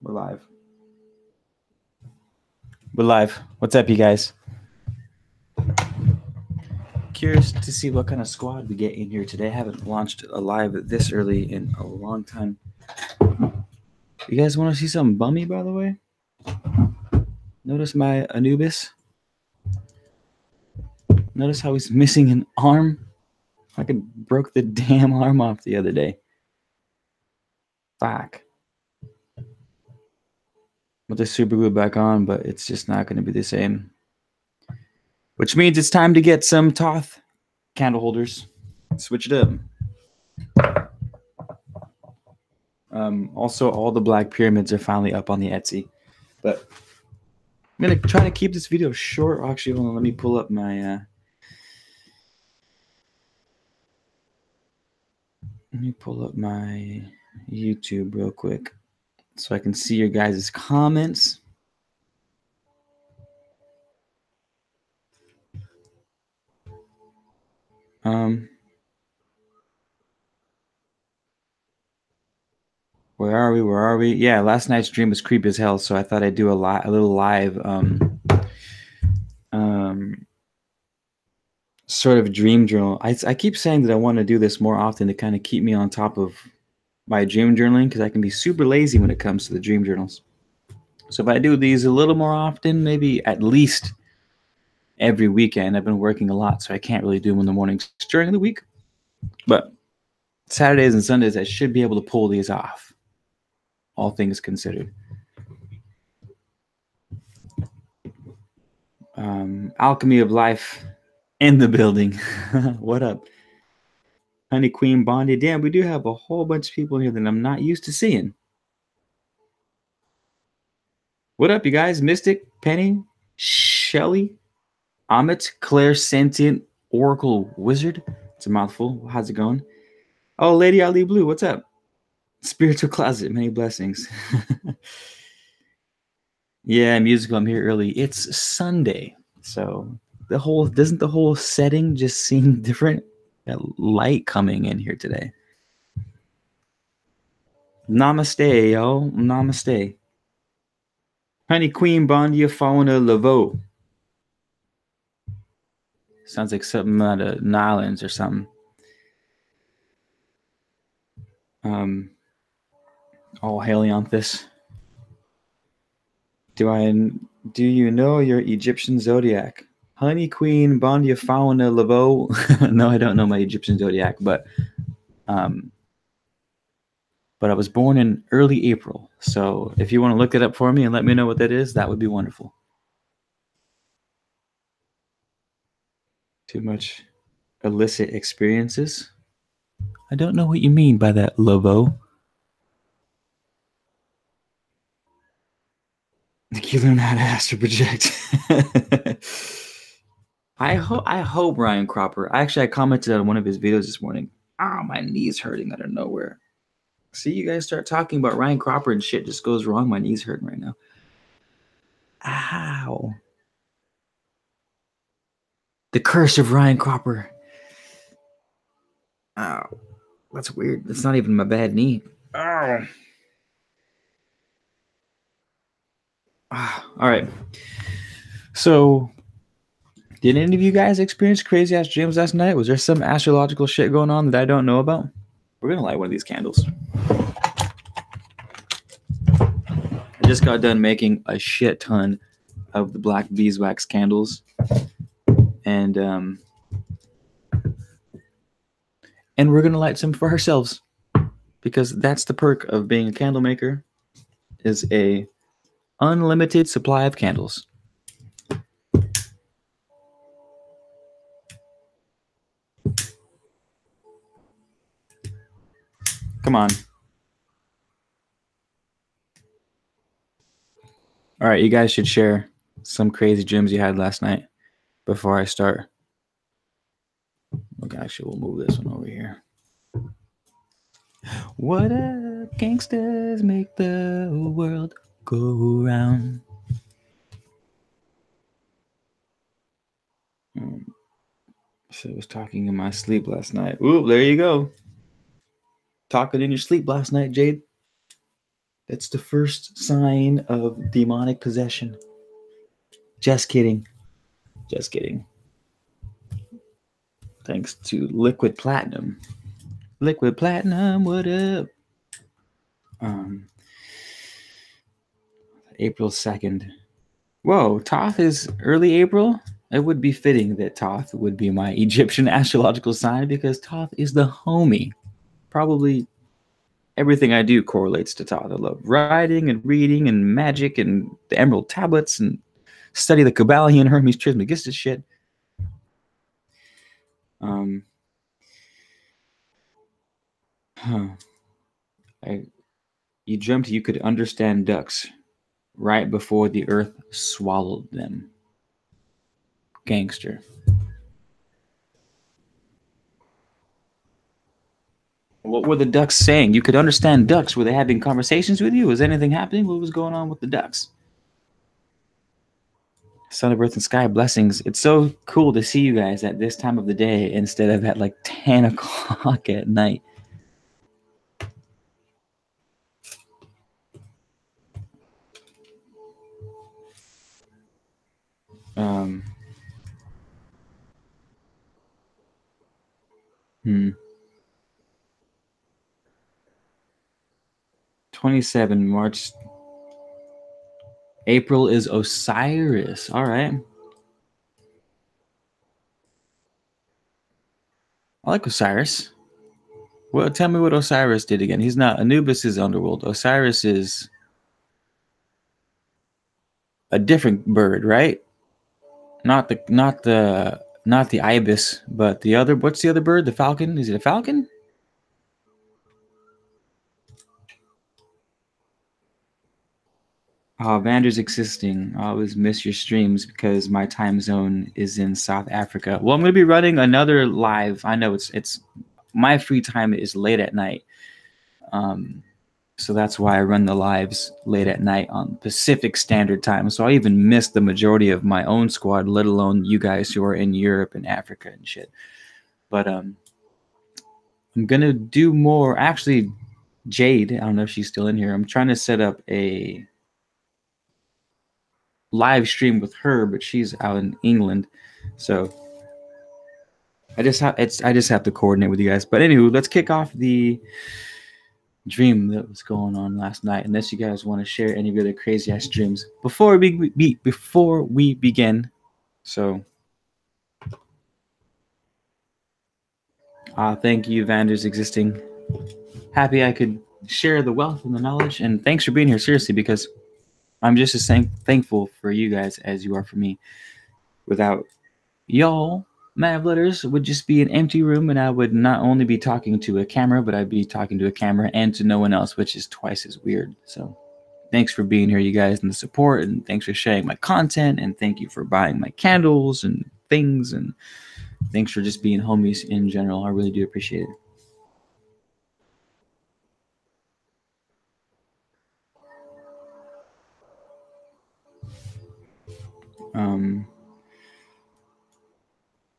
We're live. We're live. What's up, you guys? Curious to see what kind of squad we get in here today. I haven't launched a live this early in a long time. You guys want to see something bummy, by the way? Notice my Anubis? Notice how he's missing an arm? I broke the damn arm off the other day. Fuck. Put the super glue back on, but it's just not going to be the same. Which means it's time to get some Toth candle holders. Switch it up. Also, all the black pyramids are finally up on the Etsy. But I'm going to try to keep this video short. Actually, hold on. Let me pull up my... Let me pull up my YouTube real quick so I can see your guys' comments. Where are we? Yeah, last night's dream was creepy as hell, so I thought I'd do a little live sort of dream journal. I keep saying that I want to do this more often to kind of keep me on top of my dream journaling, because I can be super lazy when it comes to the dream journals. So if I do these a little more often, maybe at least every weekend. I've been working a lot, so I can't really do them in the mornings during the week. But Saturdays and Sundays, I should be able to pull these off, all things considered. Alchemy of Life in the building. What up? Honey Queen Bondi. Damn, we do have a whole bunch of people here that I'm not used to seeing. What up, you guys? Mystic, Penny, Shelly, Amit, Claire, Sentient, Oracle Wizard. It's a mouthful. How's it going? Oh, Lady Ali Blue, what's up? Spiritual Closet, many blessings. Yeah, musical, I'm here early. It's Sunday, so doesn't the whole setting just seem different? Got light coming in here today. Namaste, yo. Namaste. Honey Queen Bondia Fauna Laveau. Sounds like something out of Nylons or something. All Helianthus. Do you know your Egyptian zodiac? Honey Queen Bondia Fauna Laveau. No, I don't know my Egyptian zodiac, but I was born in early April. So if you want to look it up for me and let me know what that is, that would be wonderful. Too much illicit experiences? I don't know what you mean by that, Laveau. You learn how to astral project. I hope Ryan Cropper. Actually, I commented on one of his videos this morning. My knee's hurting out of nowhere. See, you guys start talking about Ryan Cropper and shit just goes wrong. My knee's hurting right now. Ow. The curse of Ryan Cropper. Ow. That's weird. That's not even my bad knee. Ow. All right. So, did any of you guys experience crazy ass dreams last night? Was there some astrological shit going on that I don't know about? We're going to light one of these candles. I just got done making a shit ton of the black beeswax candles. And we're going to light some for ourselves, because that's the perk of being a candle maker, is a unlimited supply of candles. Come on. All right, you guys should share some crazy dreams you had last night before I start. Okay, actually, we'll move this one over here. What up, gangsters make the world go round. So I was talking in my sleep last night. Ooh, there you go. Talking in your sleep last night, Jade. That's the first sign of demonic possession. Just kidding. Just kidding. Thanks to Liquid Platinum. Liquid Platinum, what up? April 2nd. Whoa, Thoth is early April? It would be fitting that Thoth would be my Egyptian astrological sign because Thoth is the homie. Probably everything I do correlates to Thoth. I love writing and reading and magic and the Emerald Tablets and study the Kabbalah and Hermes Trismegistus shit. You dreamt you could understand ducks right before the earth swallowed them. Gangster. What were the ducks saying? You could understand ducks. Were they having conversations with you? Was anything happening? What was going on with the ducks? Son of Earth and Sky, blessings. It's so cool to see you guys at this time of the day instead of at like 10 o'clock at night. Um, 27 March. April is Osiris. All right. I like Osiris. Well, tell me what Osiris did again. He's not Anubis is underworld. Osiris is a different bird, right? Not the ibis, but the other. What's the other bird? The falcon? Is it a falcon? Oh, Vander's existing. I always miss your streams because my time zone is in South Africa. Well, I'm going to be running another live. I know it's my free time is late at night. So that's why I run the lives late at night on Pacific Standard Time. So I even miss the majority of my own squad, let alone you guys who are in Europe and Africa and shit. But I'm going to do more. Actually, Jade, I don't know if she's still in here. I'm trying to set up a live stream with her, but she's out in England. So I just have to coordinate with you guys. But anywho, let's kick off the dream that was going on last night, unless you guys want to share any other crazy ass dreams before we begin. So thank you, Vander's existing. Happy I could share the wealth and the knowledge, and thanks for being here, seriously, because I'm just as thankful for you guys as you are for me. Without y'all, Man of Letters would just be an empty room, and I would not only be talking to a camera, but I'd be talking to a camera and to no one else, which is twice as weird. So thanks for being here, you guys, and the support, and thanks for sharing my content, and thank you for buying my candles and things, and thanks for just being homies in general. I really do appreciate it.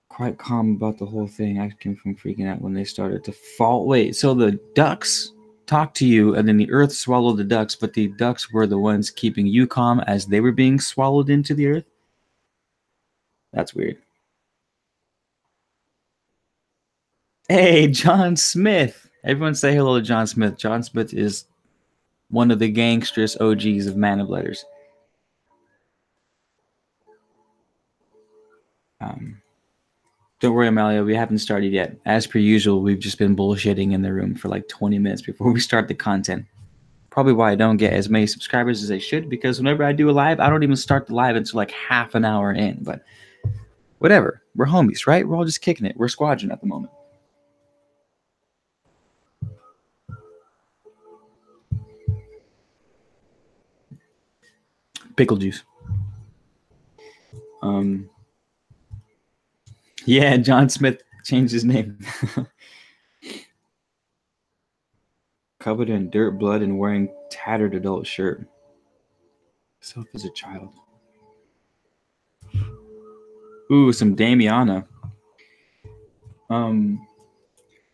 Quite calm about the whole thing. I came from freaking out when they started to fall. Wait, so the ducks talked to you, and then the earth swallowed the ducks, but the ducks were the ones keeping you calm as they were being swallowed into the earth? That's weird. Hey, John Smith. Everyone say hello to John Smith. John Smith is one of the gangsterous OGs of Man of Letters. Don't worry, Amalia, we haven't started yet. As per usual, we've just been bullshitting in the room for like 20 minutes before we start the content. Probably why I don't get as many subscribers as I should, because whenever I do a live, I don't even start the live until like half an hour in. But whatever. We're homies, right? We're all just kicking it. We're squadron at the moment. Pickle juice. Yeah, John Smith changed his name. Covered in dirt, blood, and wearing tattered adult shirt. Self as a child. Ooh, some Damiana. I'm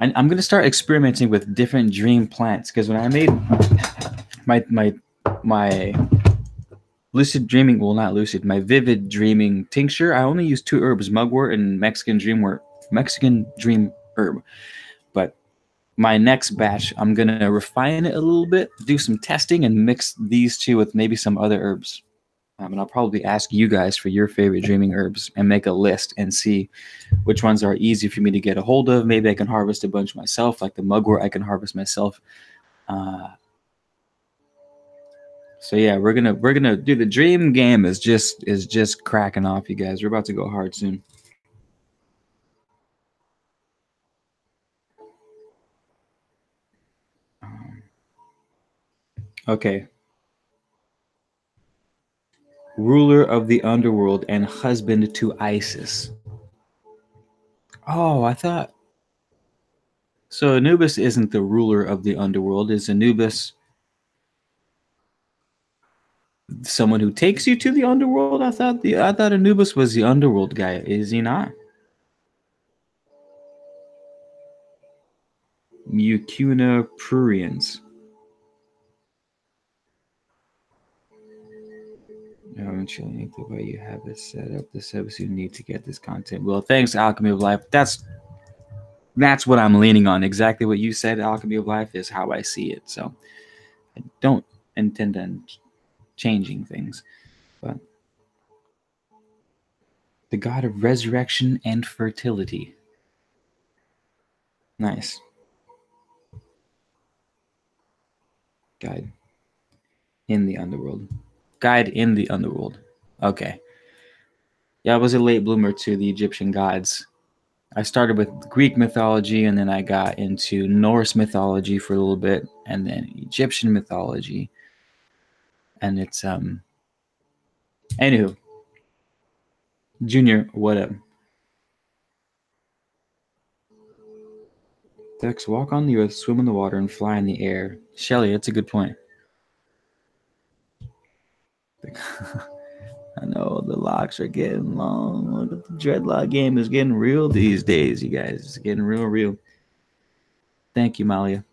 gonna start experimenting with different dream plants, because when I made my lucid dreaming, well, not lucid, my vivid dreaming tincture, I only use 2 herbs, mugwort and Mexican dream herb. But my next batch, I'm gonna refine it a little bit, do some testing, and mix these 2 with maybe some other herbs. And I'll probably ask you guys for your favorite dreaming herbs and make a list and see which ones are easy for me to get a hold of. Maybe I can harvest a bunch myself, like the mugwort I can harvest myself. So yeah, we're gonna do the dream game is just cracking off, you guys. We're about to go hard soon. Okay. Ruler of the underworld and husband to Isis. Oh, I thought so. Anubis isn't the ruler of the underworld. Is Anubis someone who takes you to the underworld? I thought Anubis was the underworld guy. Is he not? Mucuna pruriens. Eventually, the way you have it set up, the service you need to get this content. Well, thanks, Alchemy of Life. That's what I'm leaning on. Exactly what you said, Alchemy of Life, is how I see it. So I don't intend on changing things. But the god of resurrection and fertility. Nice. Guide in the underworld. Guide in the underworld. Okay. Yeah, I was a late bloomer to the Egyptian gods. I started with Greek mythology, and then I got into Norse mythology for a little bit, and then Egyptian mythology. And it's anywho. Junior, what up? Dex, walk on the earth, swim in the water, and fly in the air. Shelly, that's a good point. I know the locks are getting long. Look at the dreadlock game is getting real these days, you guys. It's getting real. Thank you, Malia.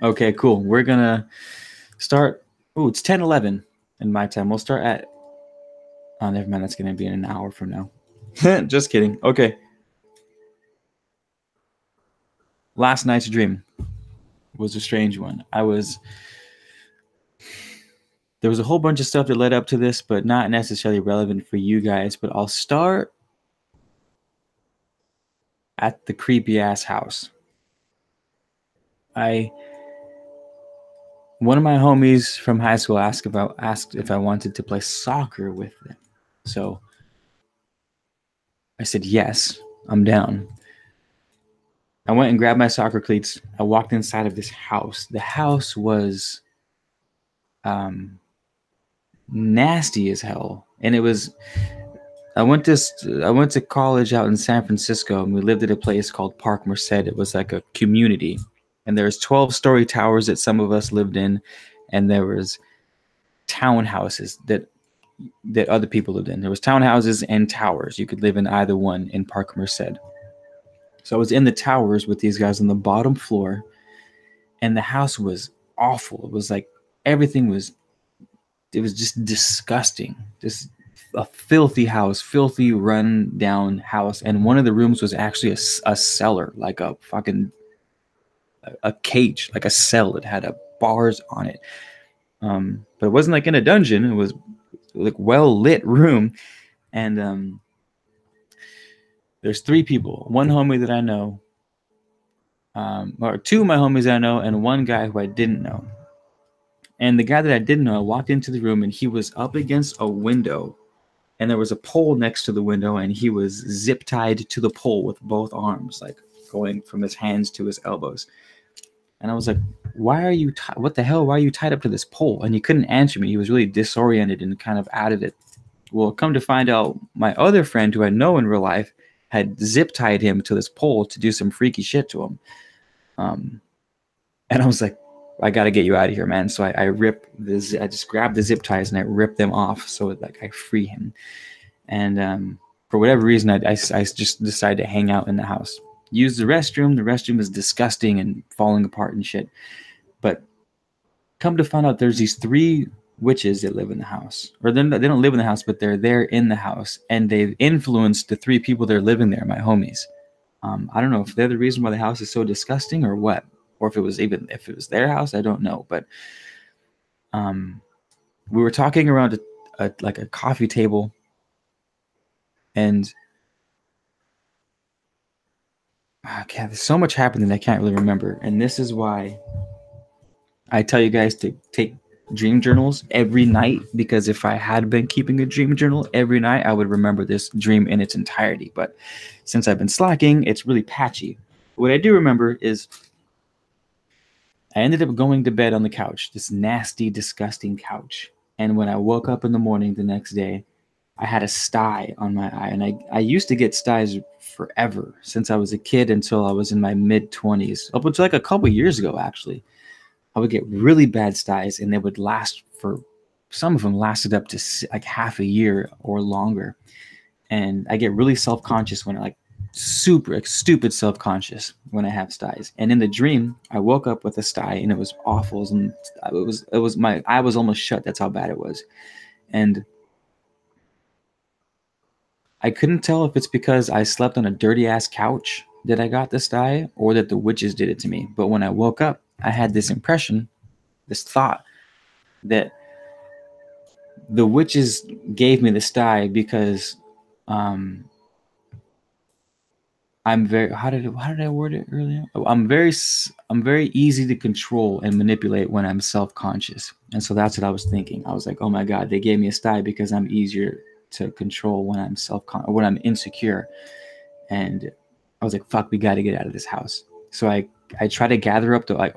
Okay, cool. We're gonna start. Oh, it's 10:11 in my time. We'll start at. Oh, never mind. That's gonna be in an hour from now. Just kidding. Okay. Last night's dream was a strange one. There was a whole bunch of stuff that led up to this, but not necessarily relevant for you guys. But I'll start at the creepy ass house. One of my homies from high school asked if I wanted to play soccer with them. So I said, yes, I'm down. I went and grabbed my soccer cleats. I walked inside of this house. The house was nasty as hell. And it was, I went to college out in San Francisco, and we lived at a place called Park Merced. It was like a community. And there's 12-story towers that some of us lived in, and there was townhouses that other people lived in. There was townhouses and towers. You could live in either one in Park Merced. So I was in the towers with these guys on the bottom floor, and the house was awful. It was like everything was just disgusting. Just a filthy house, filthy run down house. And one of the rooms was actually a cellar, like a fucking a cage, like a cell. It had bars on it. But it wasn't like in a dungeon. It was like well lit room. And there's 3 people. One homie that I know, or 2 of my homies that I know, and one guy who I didn't know. And the guy that I didn't know, I walked into the room, and he was up against a window, and there was a pole next to the window, and he was zip tied to the pole with both arms, like going from his hands to his elbows. And I was like, why are you what the hell? Why are you tied up to this pole? And he couldn't answer me. He was really disoriented and kind of out of it. Well, come to find out, my other friend who I know in real life had zip tied him to this pole to do some freaky shit to him. And I was like, I got to get you out of here, man. So I just grabbed the zip ties and I ripped them off so like I free him. And for whatever reason, I just decided to hang out in the house. use the restroom. The restroom is disgusting and falling apart and shit. But come to find out, there's these 3 witches that live in the house. Or they don't live in the house, but they're there in the house. And they've influenced the 3 people that are living there, my homies. I don't know if they're the reason why the house is so disgusting or what. Or if it was their house, I don't know. But we were talking around a coffee table. And okay, there's so much happened that I can't really remember. And this is why I tell you guys to take dream journals every night, because if I had been keeping a dream journal every night, I would remember this dream in its entirety. But since I've been slacking, it's really patchy. What I do remember is I ended up going to bed on the couch, this nasty, disgusting couch. And when I woke up in the morning the next day, I had a sty on my eye. And I used to get styes forever, since I was a kid until I was in my mid-20s, up until like a couple years ago, actually. I would get really bad styes, and they would last for, some of them lasted up to like half a year or longer. And I get really self-conscious when I stupid self-conscious when I have styes. And in the dream, I woke up with a sty, and it was awful. And it was my eye was almost shut. That's how bad it was. And I couldn't tell if it's because I slept on a dirty ass couch that I got this sty, or that the witches did it to me. But when I woke up, I had this impression, this thought, that the witches gave me the sty because I'm very, how did I word it earlier? I'm very easy to control and manipulate when I'm self-conscious. And so that's what I was thinking. I was like, oh my God, they gave me a sty because I'm easier to control when I'm when I'm insecure. And I was like, fuck, we got to get out of this house. So I try to gather up I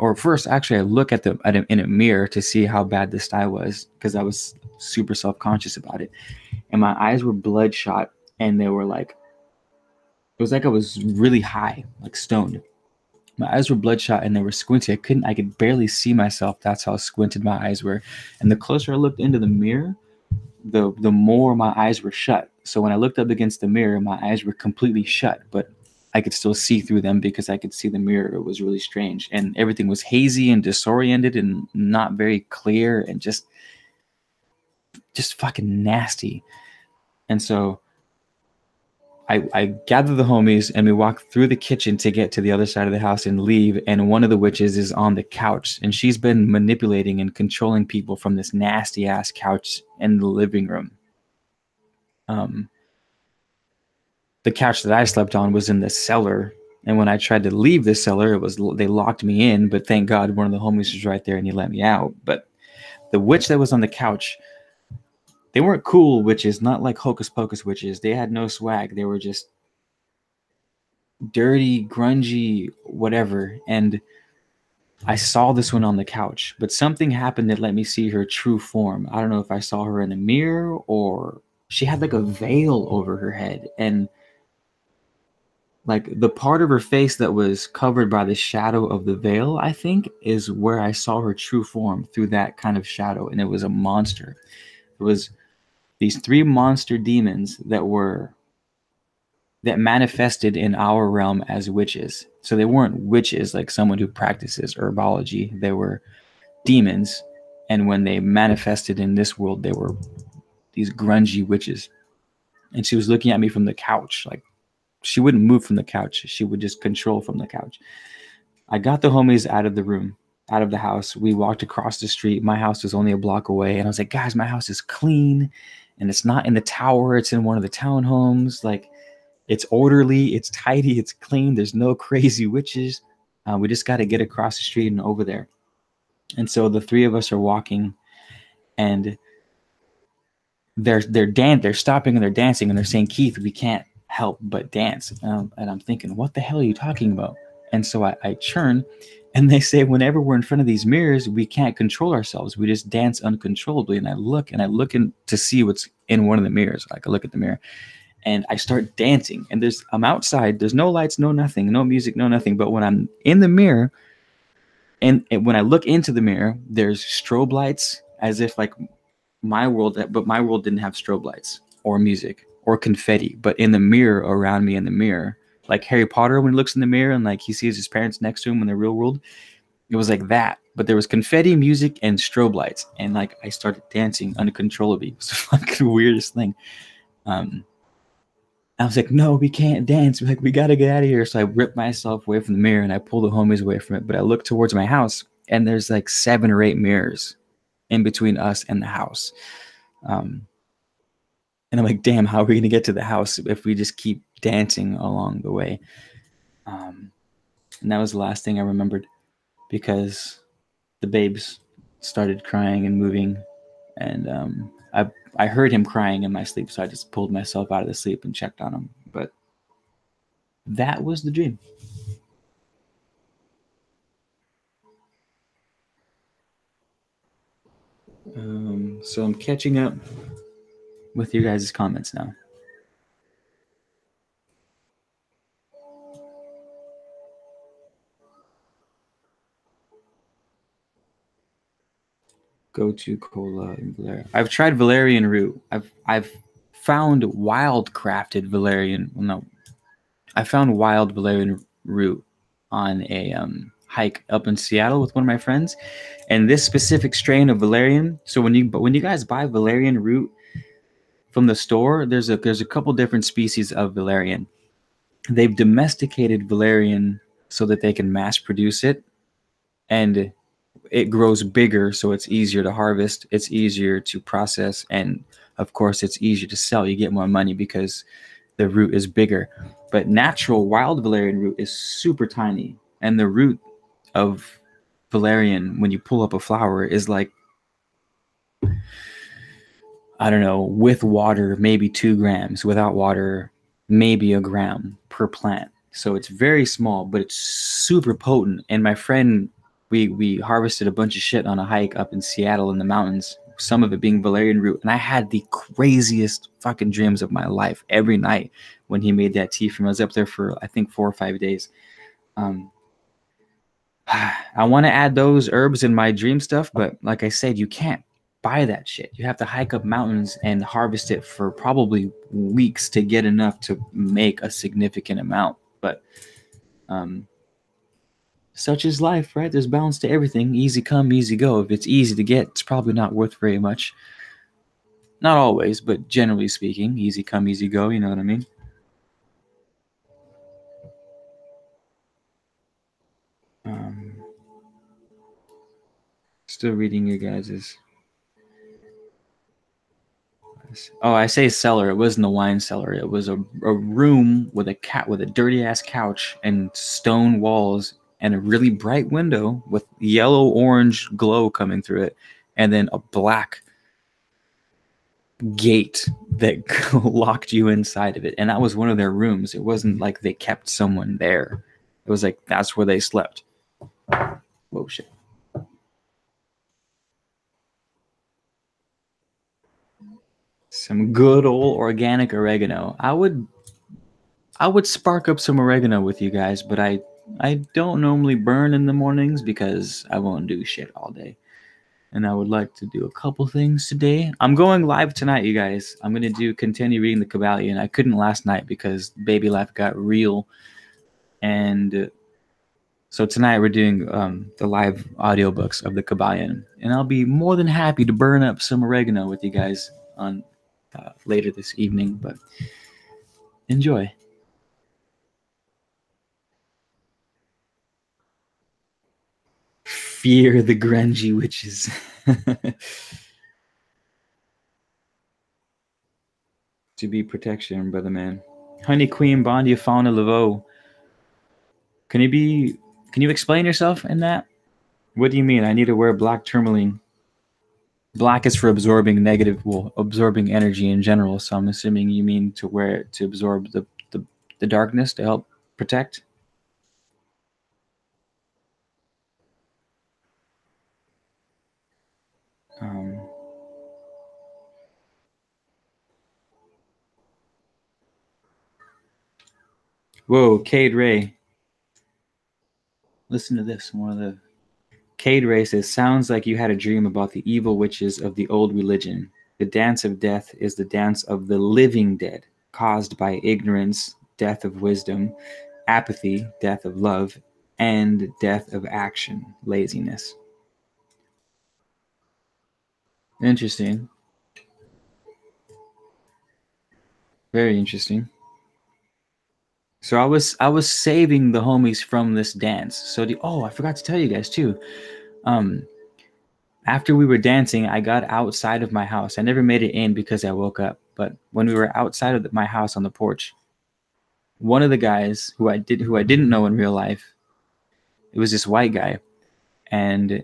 look at in a mirror to see how bad the sty was, because I was super self-conscious about it. And my eyes were bloodshot, and they were like, it was like I was really high, like stoned. My eyes were bloodshot and they were squinty. I could barely see myself. That's how squinted my eyes were. And the closer I looked into the mirror, the more my eyes were shut. So when I looked up against the mirror, my eyes were completely shut, but I could still see through them because I could see the mirror. It was really strange. And everything was hazy and disoriented and not very clear and just fucking nasty. And so I gather the homies and we walk through the kitchen to get to the other side of the house and leave. And one of the witches is on the couch, and she's been manipulating and controlling people from this nasty ass couch in the living room. The couch that I slept on was in the cellar. And when I tried to leave the cellar, they locked me in, but thank God one of the homies was right there and he let me out. But the witch that was on the couch, they weren't cool witches, not like hocus pocus witches. They had no swag. They were just dirty, grungy, whatever. And I saw this one on the couch, but something happened that let me see her true form. I don't know if I saw her in a mirror, or she had like a veil over her head, and like the part of her face that was covered by the shadow of the veil, I think, is where I saw her true form, through that kind of shadow. And it was a monster. It was these 3 monster demons that manifested in our realm as witches. So they weren't witches like someone who practices herbology. They were demons. And when they manifested in this world, they were these grungy witches. And she was looking at me from the couch. Like, she wouldn't move from the couch. She would just control from the couch. I got the homies out of the room, out of the house. We walked across the street. My house was only a block away. And I was like, guys, my house is clean. And it's not in the tower. It's in one of the townhomes. Like, it's orderly. It's tidy. It's clean. There's no crazy witches. We just got to get across the street and over there. And so the 3 of us are walking, and they're stopping and they're dancing, and they're saying, Keith, we can't help but dance. And I'm thinking, what the hell are you talking about? And so I turn, and they say, whenever we're in front of these mirrors, we can't control ourselves. We just dance uncontrollably. And I look in to see what's in one of the mirrors. Like, I look at the mirror and I start dancing, and I'm outside. There's no lights, no nothing, no music, no nothing. But when I'm in the mirror, and when I look into the mirror, there's strobe lights, as if like my world, but my world didn't have strobe lights or music or confetti. But in the mirror, around me in the mirror, like Harry Potter when he looks in the mirror and like he sees his parents next to him in the real world. It was like that, but there was confetti, music, and strobe lights, and like I started dancing uncontrollably. It was the fucking weirdest thing. I was like, no, we can't dance. Like, we gotta get out of here. So I ripped myself away from the mirror and I pulled the homies away from it. But I looked towards my house and there's like 7 or 8 mirrors in between us and the house. And I'm like, damn, how are we gonna get to the house if we just keep dancing along the way? And that was the last thing I remembered because the babes started crying and moving, and I heard him crying in my sleep, so I just pulled myself out of the sleep and checked on him. But that was the dream. So I'm catching up with you guys' comments now. Go to cola and valerian. I've tried valerian root. I've found wild crafted valerian. Well, no, I found wild valerian root on a hike up in Seattle with one of my friends, and this specific strain of valerian. So when you guys buy valerian root from the store, there's a couple different species of valerian. They've domesticated valerian so that they can mass produce it, and it grows bigger, so it's easier to harvest, it's easier to process, and of course it's easier to sell. You get more money because the root is bigger. But natural wild valerian root is super tiny, and the root of valerian, when you pull up a flower, is like, I don't know, with water maybe 2 grams, without water maybe a gram per plant. So it's very small, but it's super potent. And my friend, we harvested a bunch of shit on a hike up in Seattle in the mountains, some of it being valerian root, and I had the craziest fucking dreams of my life every night when he made that tea for me. I was up there for I think 4 or 5 days. I want to add those herbs in my dream stuff, but like I said, you can't buy that shit. You have to hike up mountains and harvest it for probably weeks to get enough to make a significant amount. But such is life, right? There's balance to everything. Easy come, easy go. If it's easy to get, it's probably not worth very much. Not always, but generally speaking, easy come, easy go. You know what I mean? Still reading your guys's. Oh, I say cellar. It wasn't a wine cellar. It was a room with a dirty ass couch and stone walls and a really bright window with yellow orange glow coming through it, and then a black gate that locked you inside of it. And that was one of their rooms. It wasn't like they kept someone there. It was like that's where they slept. Whoa, shit. Some good old organic oregano. I would spark up some oregano with you guys, but I don't normally burn in the mornings because I won't do shit all day. And I would like to do a couple things today. I'm going live tonight, you guys. I'm going to continue reading the Kabbalion. I couldn't last night because baby life got real. And so tonight we're doing the live audiobooks of the Kabbalion. And I'll be more than happy to burn up some oregano with you guys on later this evening. But enjoy. Fear the grungy witches. To be protection, brother man. Honey Queen Bondia Fauna Laveau. Can you explain yourself in that? What do you mean? I need to wear black tourmaline. Black is for absorbing absorbing energy in general. So I'm assuming you mean to wear it to absorb the darkness to help protect. Whoa, Cade Ray. Listen to this. One of the Cade Ray says, sounds like you had a dream about the evil witches of the old religion. The dance of death is the dance of the living dead, caused by ignorance death of wisdom, apathy, death of love, and death of action, laziness. Interesting. Very interesting. So I was saving the homies from this dance. So I forgot to tell you guys too. Um, After we were dancing, I got outside of my house. I never made it in because I woke up. But when we were outside of my house on the porch, one of the guys who I didn't know in real life, it was this white guy, and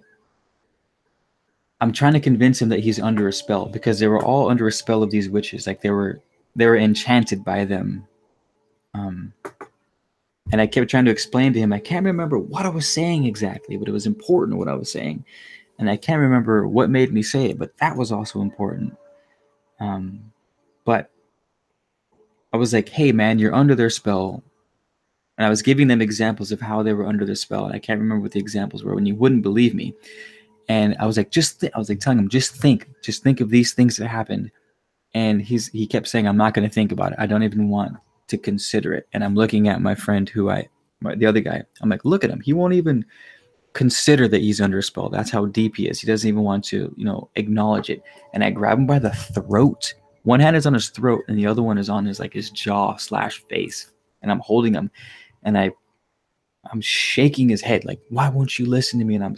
I'm trying to convince him that he's under a spell because they were all under a spell of these witches. Like they were enchanted by them. Um, and I kept trying to explain to him. I can't remember what I was saying exactly, but it was important what I was saying, and I can't remember what made me say it, but that was also important. But I was like, "Hey, man, you're under their spell," and I was giving them examples of how they were under their spell, and I can't remember what the examples were. When you wouldn't believe me, and I was like, I was like telling him, just think of these things that happened, and he kept saying, "I'm not going to think about it. I don't even want to consider it." And I'm looking at my friend, the other guy. I'm like, "Look at him. He won't even consider that he's under a spell. That's how deep he is. He doesn't even want to, acknowledge it." And I grab him by the throat. One hand is on his throat, and the other one is on his jaw/face. And I'm holding him, and I'm shaking his head like, "Why won't you listen to me?" And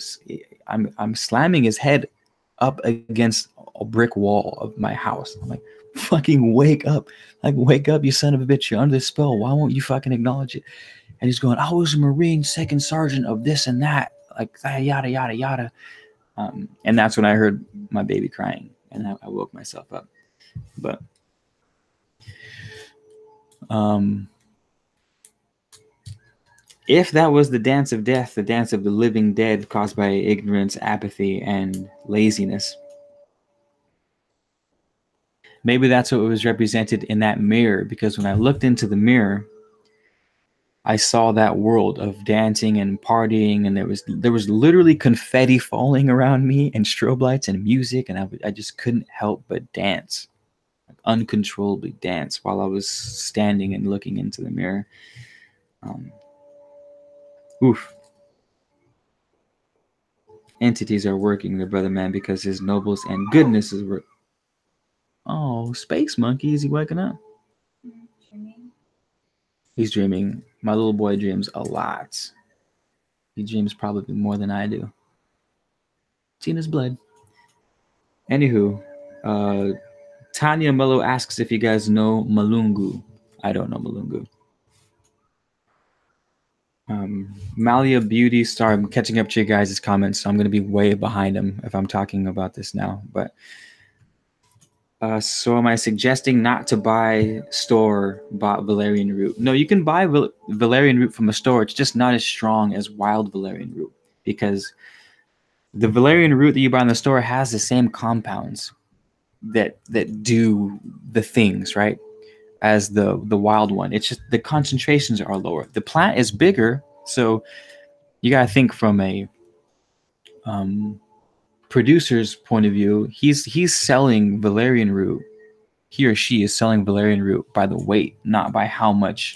I'm slamming his head up against a brick wall of my house. I'm like, "Fucking wake up! Like, wake up, you son of a bitch! You're under the spell. Why won't you fucking acknowledge it?" And he's going, "I was a Marine second sergeant of this and that, like yada yada yada." And that's when I heard my baby crying, and I woke myself up. But if that was the dance of death, the dance of the living dead caused by ignorance, apathy, and laziness, maybe that's what was represented in that mirror. Because when I looked into the mirror, I saw that world of dancing and partying, and there was literally confetti falling around me, and strobe lights and music, and I just couldn't help but dance, like uncontrollably dance, while I was standing and looking into the mirror. Oof. Entities are working the brother man because his nobles and goodness is work. Oh, space monkey, is he waking up? He's dreaming. My little boy dreams a lot. He dreams probably more than I do. Tina's blood. Anywho, Tanya Mello asks if you guys know Malungu. I don't know Malungu. Malia Beauty Star. I'm catching up to you guys' comments, so I'm going to be way behind them if I'm talking about this now. But so am I suggesting not to buy store-bought valerian root? No, you can buy valerian root from a store. It's just not as strong as wild valerian root, because the valerian root that you buy in the store has the same compounds that do the things, right, as the wild one. It's just the concentrations are lower. The plant is bigger, so you gotta think from a producer's point of view. He's selling valerian root. He or she is selling valerian root by the weight, not by how much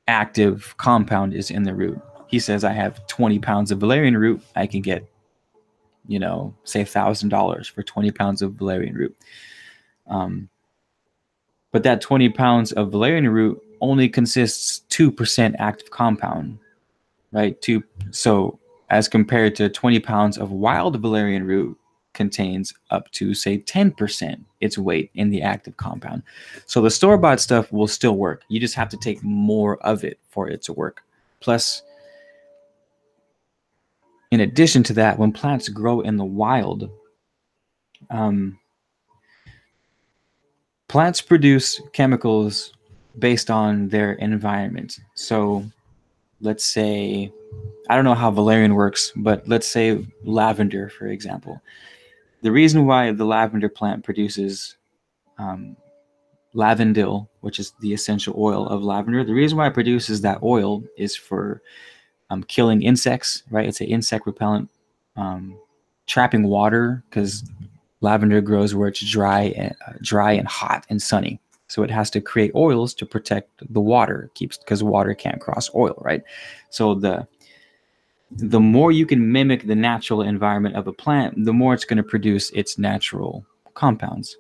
active compound is in the root. He says, "I have 20 pounds of valerian root. I can get, say $1,000 for 20 pounds of valerian root." But that 20 pounds of valerian root only consists 2% active compound, right? So as compared to 20 pounds of wild valerian root contains up to, say, 10% its weight in the active compound. So the store-bought stuff will still work. You just have to take more of it for it to work. Plus, in addition to that, when plants grow in the wild, plants produce chemicals based on their environment. So let's say, I don't know how valerian works, but let's say lavender, for example. The reason why the lavender plant produces lavendil, which is the essential oil of lavender, the reason why it produces that oil is for killing insects, right? It's an insect repellent, trapping water, because lavender grows where it's dry and hot and sunny. So it has to create oils to protect the water, because water can't cross oil, right? So the more you can mimic the natural environment of a plant, the more it's going to produce its natural compounds.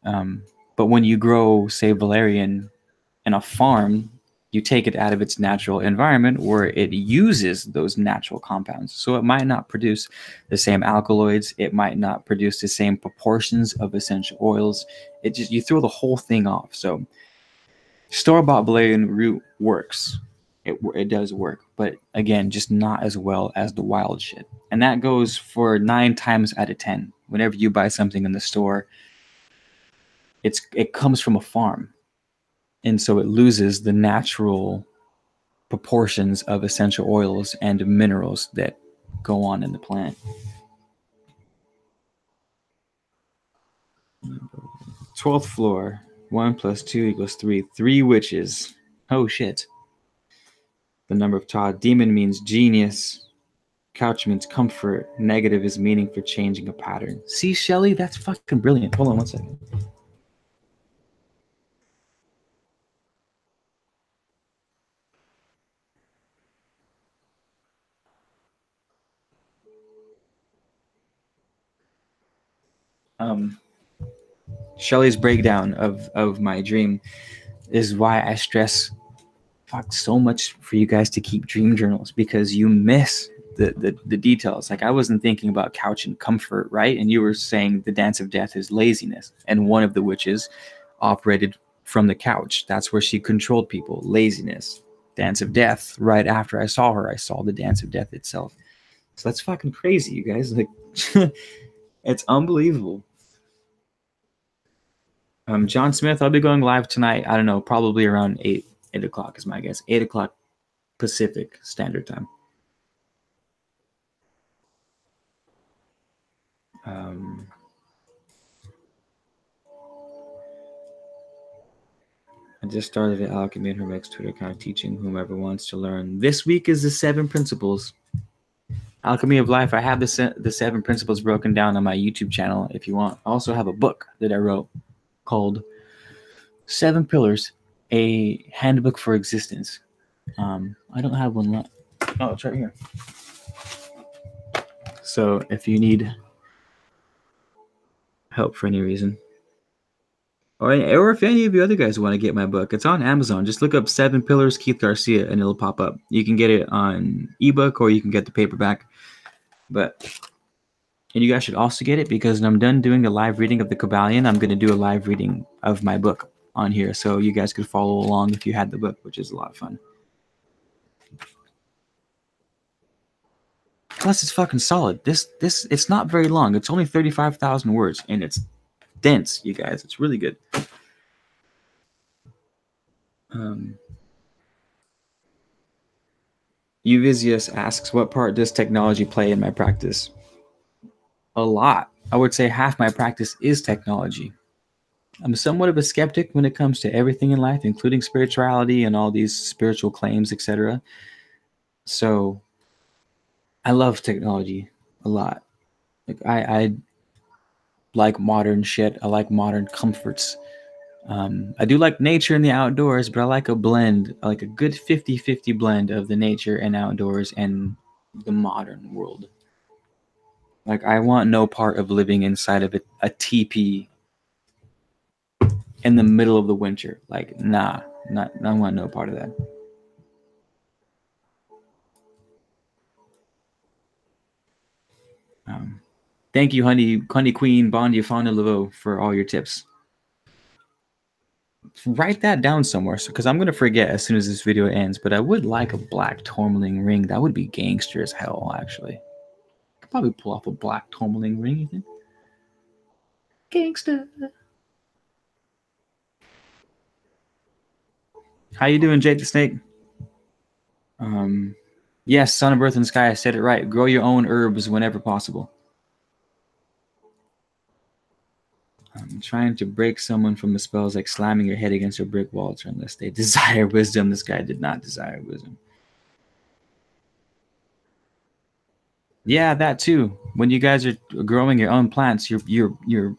But when you grow, say, valerian in a farm, you take it out of its natural environment where it uses those natural compounds. So it might not produce the same alkaloids. It might not produce the same proportions of essential oils. You throw the whole thing off. So store-bought valerian root works. It does work, but again, just not as well as the wild shit. And that goes for 9 times out of 10. Whenever you buy something in the store, it comes from a farm. And so it loses the natural proportions of essential oils and minerals that go on in the plant. 12th floor. 1 + 2 = 3. 3 witches. Oh shit. The number of Todd. Demon means genius. Couch means comfort. Negative is meaning for changing a pattern. See, Shelly? That's fucking brilliant. Hold on 1 second. Shelly's breakdown of my dream is why I stress so much for you guys to keep dream journals, because you miss the details. Like, I wasn't thinking about couch and comfort, right? And you were saying the dance of death is laziness, and one of the witches operated from the couch. That's where she controlled people. Laziness. Dance of death. Right after I saw her, I saw the dance of death itself. So that's fucking crazy, you guys. Like, it's unbelievable. John Smith, I'll be going live tonight. I don't know, probably around 8 o'clock is my guess. 8 o'clock Pacific Standard Time. I just started at Alchemy and Hermetic's Twitter account, teaching whomever wants to learn. This week is the 7 principles. Alchemy of Life. I have the 7 principles broken down on my YouTube channel if you want. I also have a book that I wrote called 7 Pillars, a Handbook for Existence. I don't have one left. Oh, it's right here. So if you need help for any reason, or if any of you other guys want to get my book, it's on Amazon. Just look up 7 Pillars Keith Garcia and it'll pop up. You can get it on ebook or you can get the paperback. And you guys should also get it, because when I'm done doing the live reading of the Kabbalion, I'm going to do a live reading of my book on here, so you guys could follow along if you had the book, which is a lot of fun. Plus, it's fucking solid. This it's not very long. It's only 35,000 words, and it's dense, you guys. It's really good. Uvisius asks, what part does technology play in my practice? A lot. I would say half my practice is technology. I'm somewhat of a skeptic when it comes to everything in life, including spirituality and all these spiritual claims, etc. So I love technology a lot. Like, I like modern shit. I like modern comforts. I do like nature and the outdoors, but I like a blend, like a good 50-50 blend of the nature and outdoors and the modern world. Like, I want no part of living inside of a teepee in the middle of the winter. Like, nah, I want no part of that. Thank you, honey queen, Bondi Fauna Laveau, for all your tips. Write that down somewhere, because I'm going to forget as soon as this video ends, but I would like a black tourmaline ring. That would be gangster as hell, actually. I could probably pull off a black tourmaline ring, you think? Gangster. How you doing, Jake the Snake? Yes, Son of Earth and Sky, I said it right. Grow your own herbs whenever possible. Trying to break someone from the spells like slamming your head against a brick wall, unless they desire wisdom. This guy did not desire wisdom. Yeah, that too. When you guys are growing your own plants, you're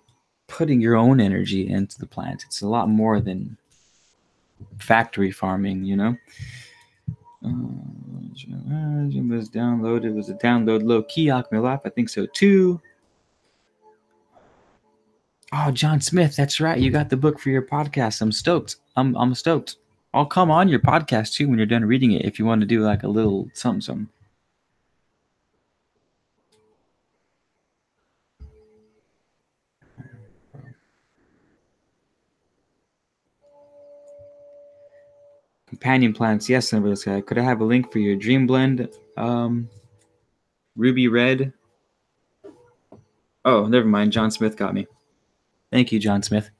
putting your own energy into the plant. It's a lot more than factory farming, you know. Was downloaded. Was a download low key? Alchemy Life. I think so too. Oh, John Smith. That's right. You got the book for your podcast. I'm stoked. I'm stoked. I'll come on your podcast too when you're done reading it if you want to do like a little something. Companion plants. Yes, this guy. Could I have a link for your dream blend? Ruby Red. Oh, never mind. John Smith got me. Thank you, John Smith.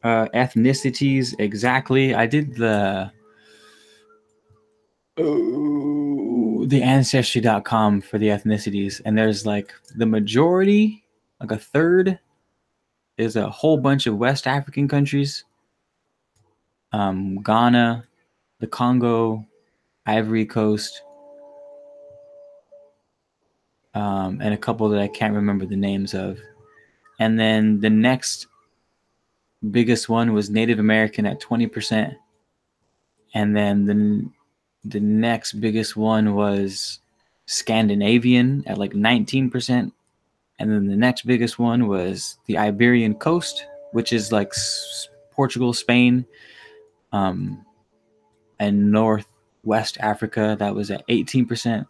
Ethnicities, exactly. I did the ancestry.com for the ethnicities, and there's like the majority, like a third, is a whole bunch of West African countries. Ghana, the Congo, Ivory Coast, and a couple that I can't remember the names of. And then the next biggest one was Native American at 20%. And then the next biggest one was Scandinavian at like 19%. And then the next biggest one was the Iberian coast, which is like Portugal, Spain, and Northwest Africa. That was at 18%.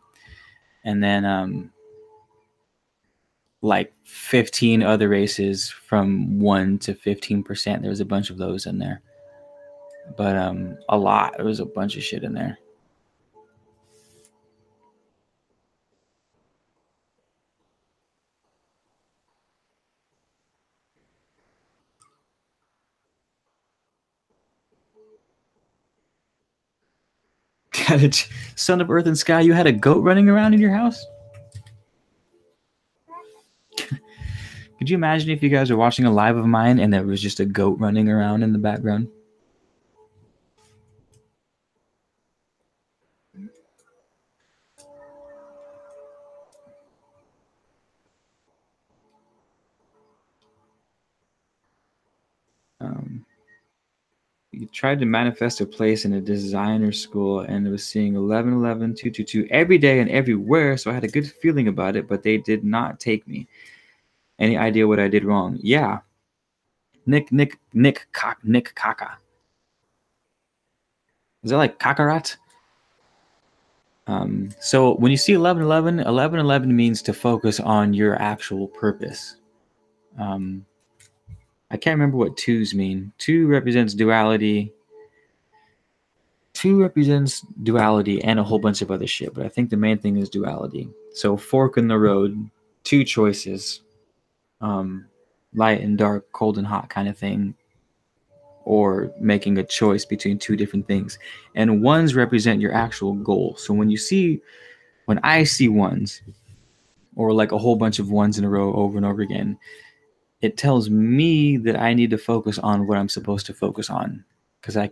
And then like 15 other races from 1 to 15%. There was a bunch of those in there. But a lot. There was a bunch of shit in there. Son of Earth and Sky, you had a goat running around in your house? Could you imagine if you guys were watching a live of mine and there was just a goat running around in the background? You tried to manifest a place in a designer school and it was seeing 1111 222 every day and everywhere, so I had a good feeling about it, but they did not take me. Any idea what I did wrong? Yeah. Nick Kaka. Is that like Kakarat? So when you see 1111, 1111 means to focus on your actual purpose. I can't remember what twos mean. Two represents duality. Two represents duality and a whole bunch of other shit, but I think the main thing is duality. So fork in the road, two choices, light and dark, cold and hot kind of thing, or making a choice between two different things. And ones represent your actual goal. So when I see ones, or like a whole bunch of ones in a row over and over again, it tells me that I need to focus on what I'm supposed to focus on, because I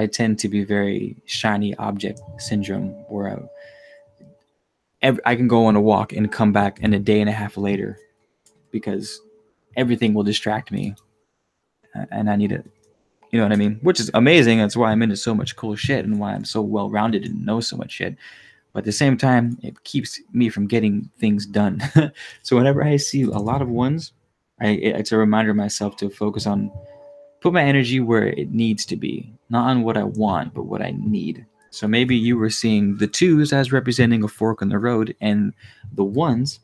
tend to be very shiny object syndrome, where I can go on a walk and come back in a day and a half later because everything will distract me, and I need to, you know what I mean? Which is amazing. That's why I'm into so much cool shit and why I'm so well rounded and know so much shit. But at the same time, it keeps me from getting things done. So whenever I see a lot of ones, it's a reminder of myself to focus on, put my energy where it needs to be, not on what I want, but what I need. So maybe you were seeing the twos as representing a fork in the road and the ones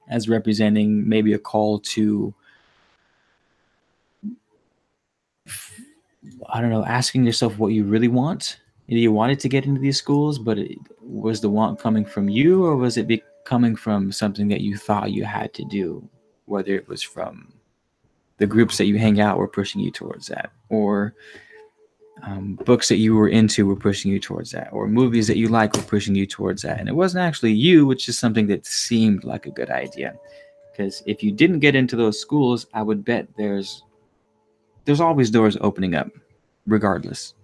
as representing maybe a call to, I don't know, asking yourself what you really want. You wanted to get into these schools, but was the want coming from you, or was it coming from something that you thought you had to do, whether it was from the groups that you hang out were pushing you towards that, or books that you were into were pushing you towards that, or movies that you like were pushing you towards that, and it wasn't actually you, which is something that seemed like a good idea. Because if you didn't get into those schools, I would bet there's always doors opening up, regardless.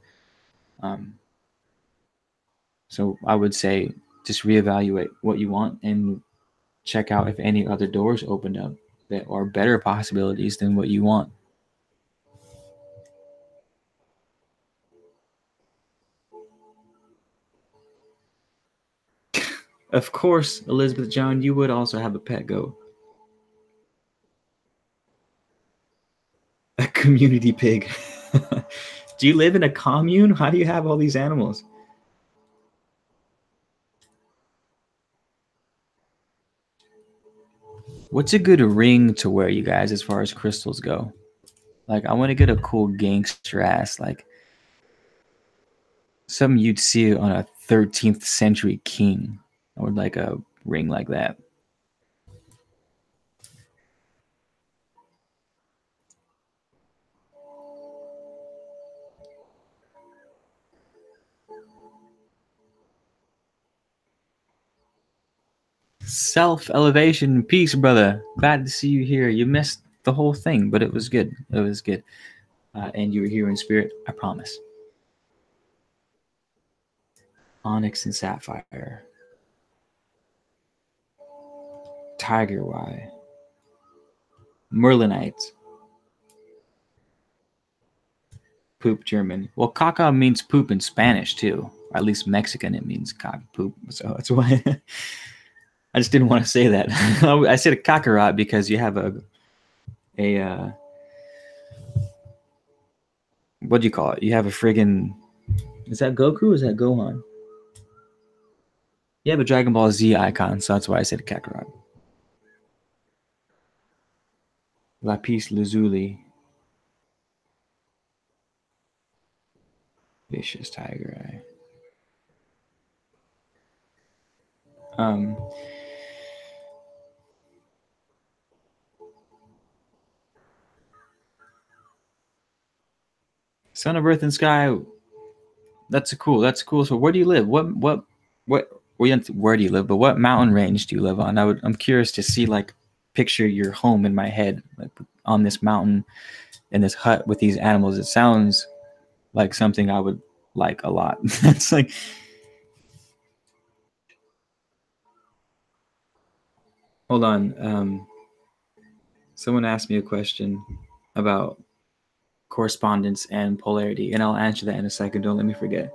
So I would say just reevaluate what you want and check out if any other doors opened up that are better possibilities than what you want. Of course, Elizabeth John, you would also have a pet goat. A community pig. Do you live in a commune? How do you have all these animals? What's a good ring to wear, you guys, as far as crystals go? Like, I want to get a cool gangster ass, like something you'd see on a 13th century king. I would like a ring like that. Self elevation, peace, brother. Glad to see you here. You missed the whole thing, but it was good. It was good. And you were here in spirit, I promise. Onyx and sapphire. Tiger Y. Merlinite. Poop German. Well, caca means poop in Spanish too. Or at least Mexican, it means cock poop. So that's why I just didn't want to say that. I said a kakarot because you have a what do you call it? You have a friggin' is that Goku or is that Gohan? You have a Dragon Ball Z icon, so that's why I said Kakarot. Lapis Lazuli. Vicious Tiger Eye. Son of Earth and Sky. That's cool. That's cool. So where do you live? Where do you live? But what mountain range do you live on? I'm curious to see, like, picture your home in my head, like on this mountain in this hut with these animals. It sounds like something I would like a lot. It's like, hold on. Someone asked me a question about correspondence and polarity, and I'll answer that in a second. Don't let me forget.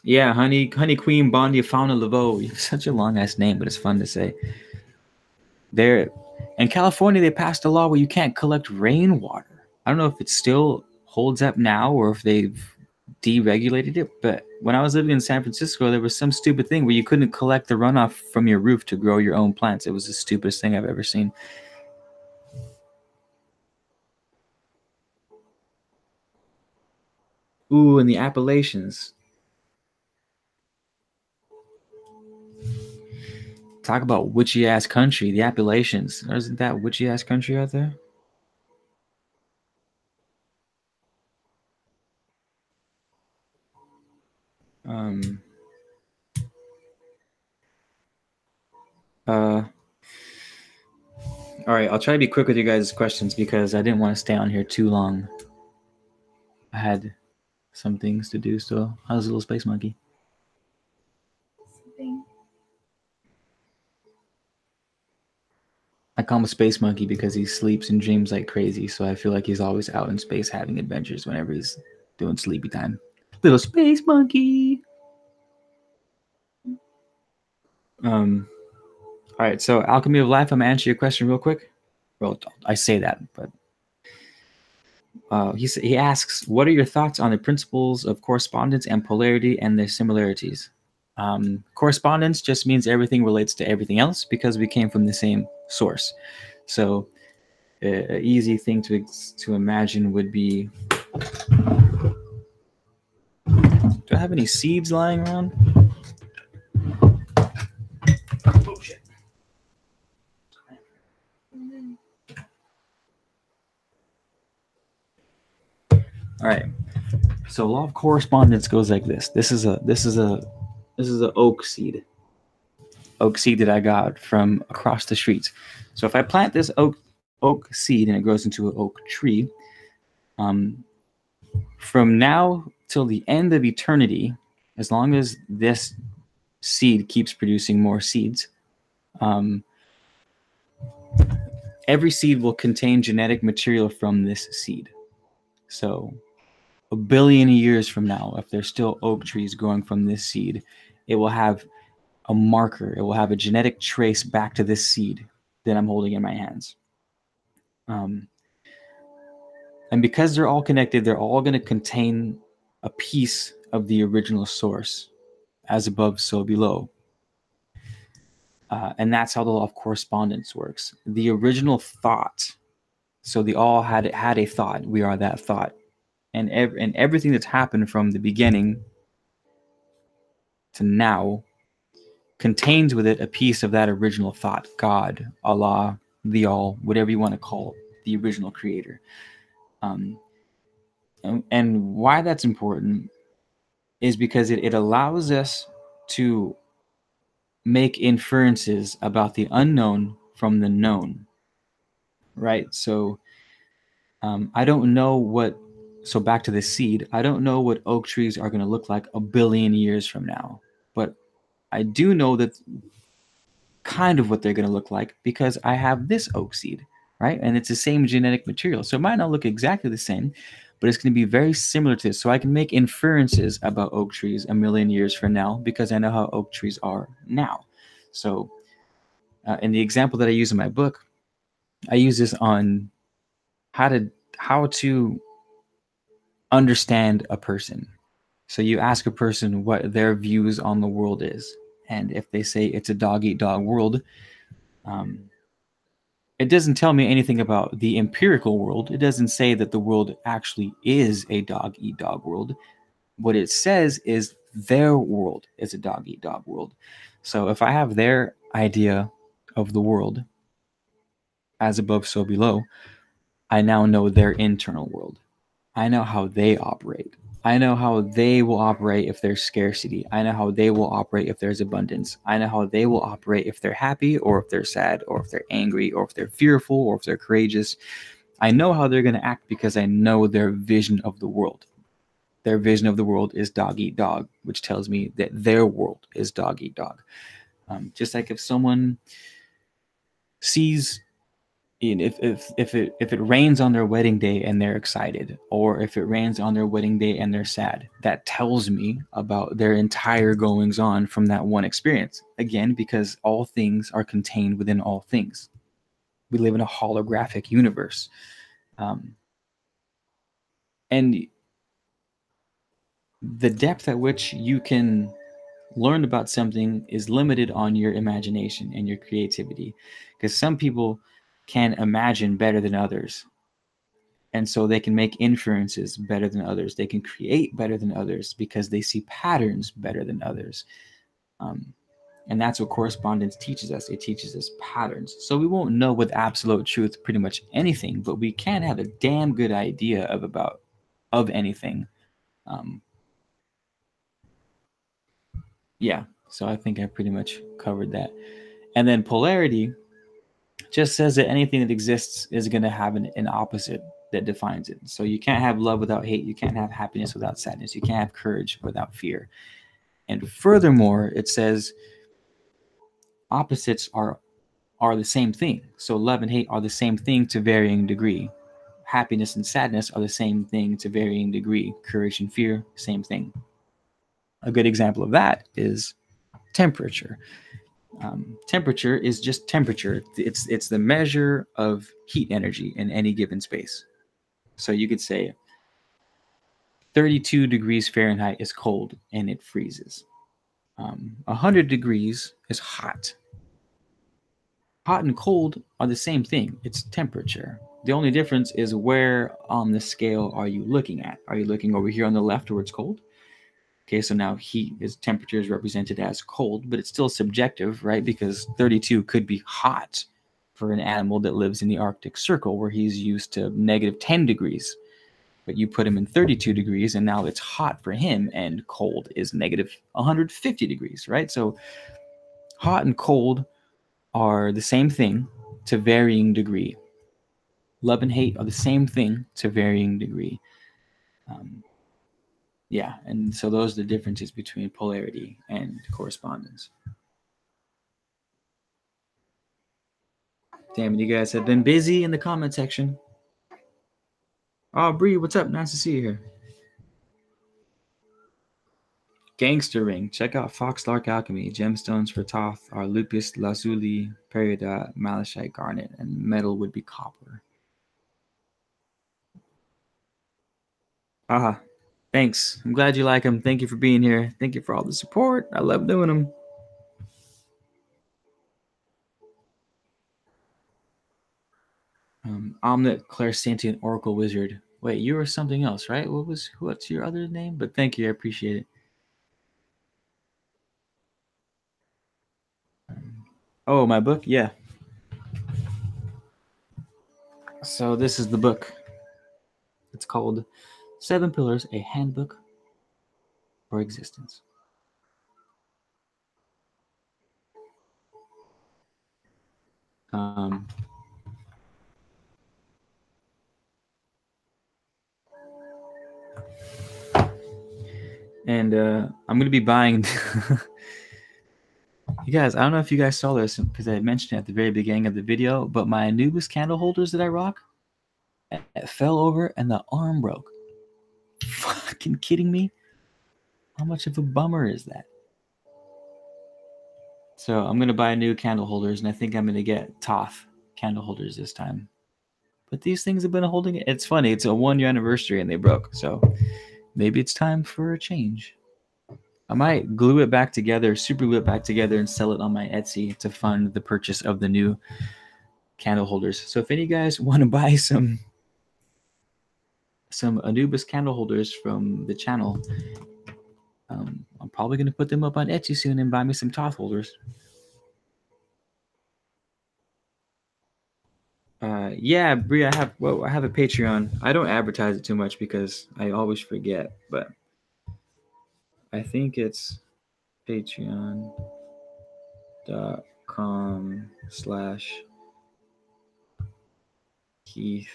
Yeah, Honey Queen Bondia Fauna Laveau. You have such a long ass name, but it's fun to say. There, in California, they passed a law where you can't collect rainwater. I don't know if it still holds up now or if they've deregulated it, but when I was living in San Francisco, there was some stupid thing where you couldn't collect the runoff from your roof to grow your own plants. It was the stupidest thing I've ever seen. Ooh, and the Appalachians. Talk about witchy ass country, the Appalachians. Isn't that witchy ass country out there? Um, uh, all right, I'll try to be quick with you guys' questions because I didn't want to stay on here too long. I had some things to do still. How's the little space monkey? Sleeping. I call him a space monkey because he sleeps and dreams like crazy, so I feel like he's always out in space having adventures whenever he's doing sleepy time. Little space monkey. All right, so Alchemy of Life, I'm gonna answer your question real quick. Well, I say that, but he asks, what are your thoughts on the principles of correspondence and polarity and their similarities? Correspondence just means everything relates to everything else because we came from the same source. So an easy thing to imagine would be, do I have any seeds lying around? Oh, shit. All right. So law of correspondence goes like this. This is a oak seed. oak seed that I got from across the street. So if I plant this oak seed and it grows into an oak tree, from now till the end of eternity, as long as this seed keeps producing more seeds, every seed will contain genetic material from this seed. So a billion years from now, if there's still oak trees growing from this seed, it will have a marker. It will have a genetic trace back to this seed that I'm holding in my hands. And because they're all connected, they're all going to contain a piece of the original source, as above, so below. And that's how the law of correspondence works. The original thought, so they all had a thought. We are that thought. And everything that's happened from the beginning to now contains with it a piece of that original thought. God, Allah, the all, whatever you want to call the original creator. And why that's important is because it allows us to make inferences about the unknown from the known, right? So I don't know what, so back to the seed, I don't know what oak trees are going to look like a billion years from now, but I do know that kind of what they're going to look like because I have this oak seed, right? And it's the same genetic material. So it might not look exactly the same, but it's going to be very similar to this. So I can make inferences about oak trees a million years from now because I know how oak trees are now. So in the example that I use in my book, I use this on how to understand a person. So you ask a person what their views on the world is. And if they say it's a dog-eat-dog world, it doesn't tell me anything about the empirical world. It doesn't say that the world actually is a dog-eat-dog world. What it says is their world is a dog-eat-dog world. So if I have their idea of the world, as above, so below, I now know their internal world. I know how they operate. I know how they will operate if there's scarcity. I know how they will operate if there's abundance. I know how they will operate if they're happy or if they're sad or if they're angry or if they're fearful or if they're courageous. I know how they're going to act because I know their vision of the world. Their vision of the world is dog eat dog, which tells me that their world is dog eat dog. Just like if someone sees, if it rains on their wedding day and they're excited, or if it rains on their wedding day and they're sad, that tells me about their entire goings on from that one experience. Again, because all things are contained within all things. We live in a holographic universe. And the depth at which you can learn about something is limited on your imagination and your creativity, because some people can imagine better than others, and so they can make inferences better than others. They can create better than others because they see patterns better than others. And that's what correspondence teaches us. It teaches us patterns. So we won't know with absolute truth pretty much anything, but we can have a damn good idea of anything. Yeah, so I think I pretty much covered that. And then polarity just says that anything that exists is going to have an opposite that defines it. So you can't have love without hate. You can't have happiness without sadness. You can't have courage without fear. And furthermore, it says opposites are the same thing. So love and hate are the same thing to varying degree. Happiness and sadness are the same thing to varying degree. Courage and fear, same thing. A good example of that is temperature. Temperature is just temperature. It's the measure of heat energy in any given space. So you could say 32 degrees Fahrenheit is cold and it freezes. 100 degrees is hot. Hot and cold are the same thing. It's temperature. The only difference is where on the scale are you looking at? Are you looking over here on the left where it's cold? Okay, so now temperature is represented as cold, but it's still subjective, right? Because 32 could be hot for an animal that lives in the Arctic Circle where he's used to negative 10 degrees. But you put him in 32 degrees and now it's hot for him, and cold is negative 150 degrees, right? So hot and cold are the same thing to varying degree. Love and hate are the same thing to varying degree. Yeah, and so those are the differences between polarity and correspondence. Damn it, you guys have been busy in the comment section. Oh, Bree, what's up? Nice to see you here. Gangster Ring. Check out Fox Lark Alchemy. Gemstones for Toth are lupus, lazuli, peridot, malachite, garnet, and metal would be copper. Aha. Thanks. I'm glad you like them. Thank you for being here. Thank you for all the support. I love doing them. Omnet Clairsentient Oracle Wizard. Wait, you were something else, right? What's your other name? But thank you, I appreciate it. Oh, my book? Yeah. So this is the book. It's called 7 Pillars, a Handbook for Existence. And I'm going to be buying... You guys, I don't know if you guys saw this because I mentioned it at the very beginning of the video, but my Anubis candle holders that I rock, it fell over and the arm broke. Fucking kidding me? How much of a bummer is that? So I'm going to buy new candle holders, and I think I'm going to get Toth candle holders this time. But these things have been holding it. It's funny. It's a 1-year anniversary, and they broke. So maybe it's time for a change. I might glue it back together, super glue it back together, and sell it on my Etsy to fund the purchase of the new candle holders. So if any of you guys want to buy some Anubis candle holders from the channel, I'm probably going to put them up on Etsy soon and buy me some Toth holders. Yeah, Brie, I have a Patreon. I don't advertise it too much because I always forget, but I think it's patreon.com/Keith.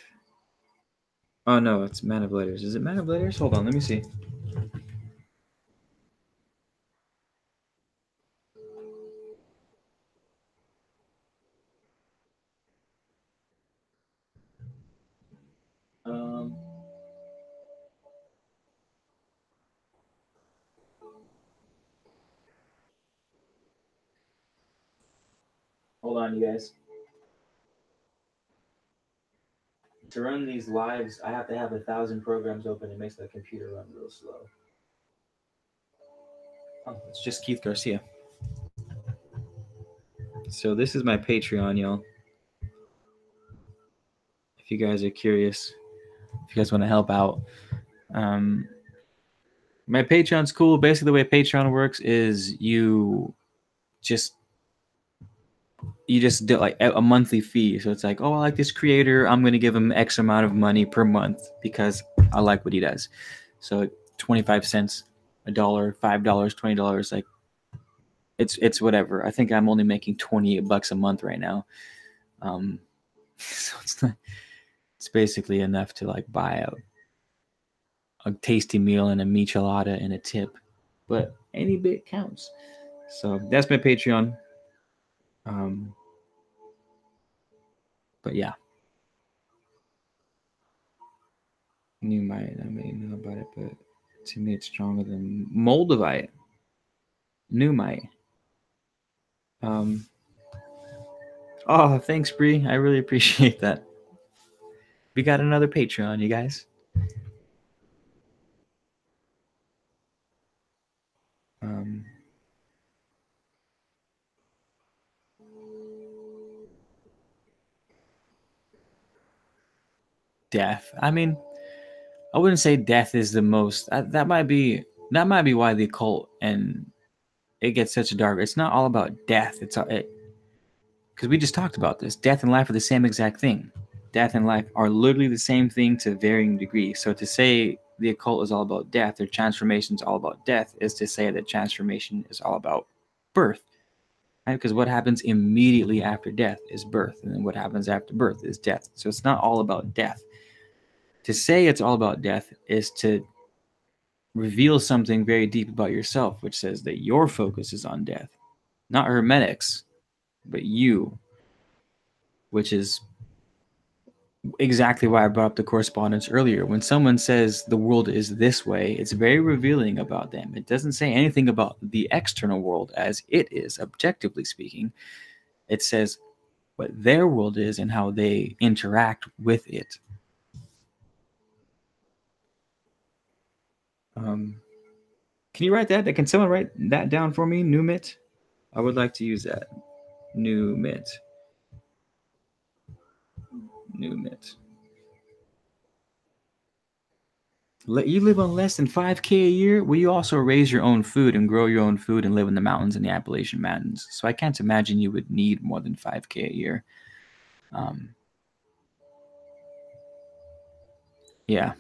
Oh no, it's Man of Letters. Is it Man of Letters? Hold on, let me see. Hold on, you guys. To run these lives, I have to have 1,000 programs open. It makes the computer run real slow. Oh, it's just Keith Garcia. So this is my Patreon, y'all. If you guys are curious, if you guys want to help out, my Patreon's cool. Basically, the way Patreon works is you just do like a monthly fee. So it's like, oh, I like this creator. I'm going to give him X amount of money per month because I like what he does. So 25 cents, $1, $5, $20, like it's whatever. I think I'm only making $28 a month right now. So it's basically enough to like buy a tasty meal and a michelada and a tip, but any bit counts. So that's my Patreon. But yeah, new might I may know about it, but to me it's stronger than Moldavite. New might. Oh, thanks, Bree. I really appreciate that. We got another Patreon, you guys. Death. I mean, I wouldn't say death is the most. That might be why the occult and it gets such a dark. It's not all about death. It's because we just talked about this. Death and life are the same exact thing. Death and life are literally the same thing to varying degrees. So to say the occult is all about death or transformation is all about death is to say that transformation is all about birth. right? Because what happens immediately after death is birth, and then what happens after birth is death. So it's not all about death. To say it's all about death is to reveal something very deep about yourself, which says that your focus is on death, not hermetics, but you, which is exactly why I brought up the correspondence earlier. When someone says the world is this way, it's very revealing about them. It doesn't say anything about the external world as it is, objectively speaking. It says what their world is and how they interact with it. Can you write that? Can someone write that down for me? Numit? I would like to use that. Numit. Numit. You live on less than 5K a year? Well, you also raise your own food and grow your own food and live in the mountains in the Appalachian Mountains. So I can't imagine you would need more than 5K a year. Yeah.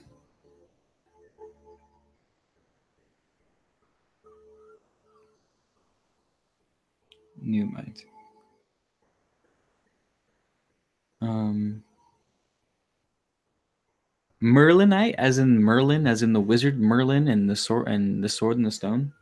Numite. Merlinite, as in Merlin, as in the wizard Merlin and the sword and the stone.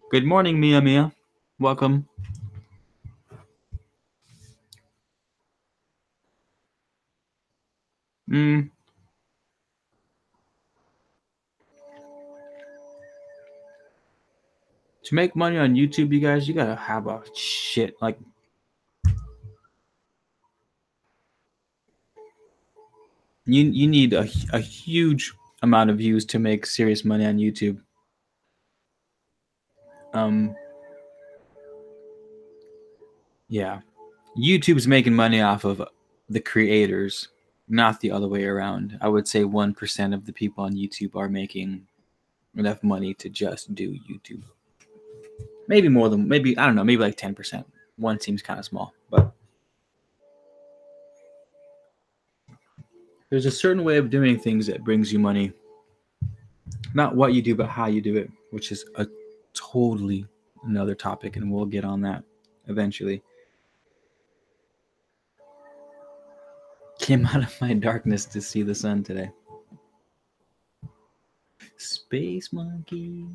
Good morning, Mia. Welcome. To make money on YouTube, you guys, you gotta have a shit like. You need a huge amount of views to make serious money on YouTube. Yeah, YouTube's making money off of the creators, not the other way around. I would say 1% of the people on YouTube are making enough money to just do YouTube. Maybe more than, maybe, I don't know, maybe like 10%. One seems kind of small, but there's a certain way of doing things that brings you money. Not what you do, but how you do it, which is a totally another topic, and we'll get on that eventually. Came out of my darkness to see the sun today. Space monkey.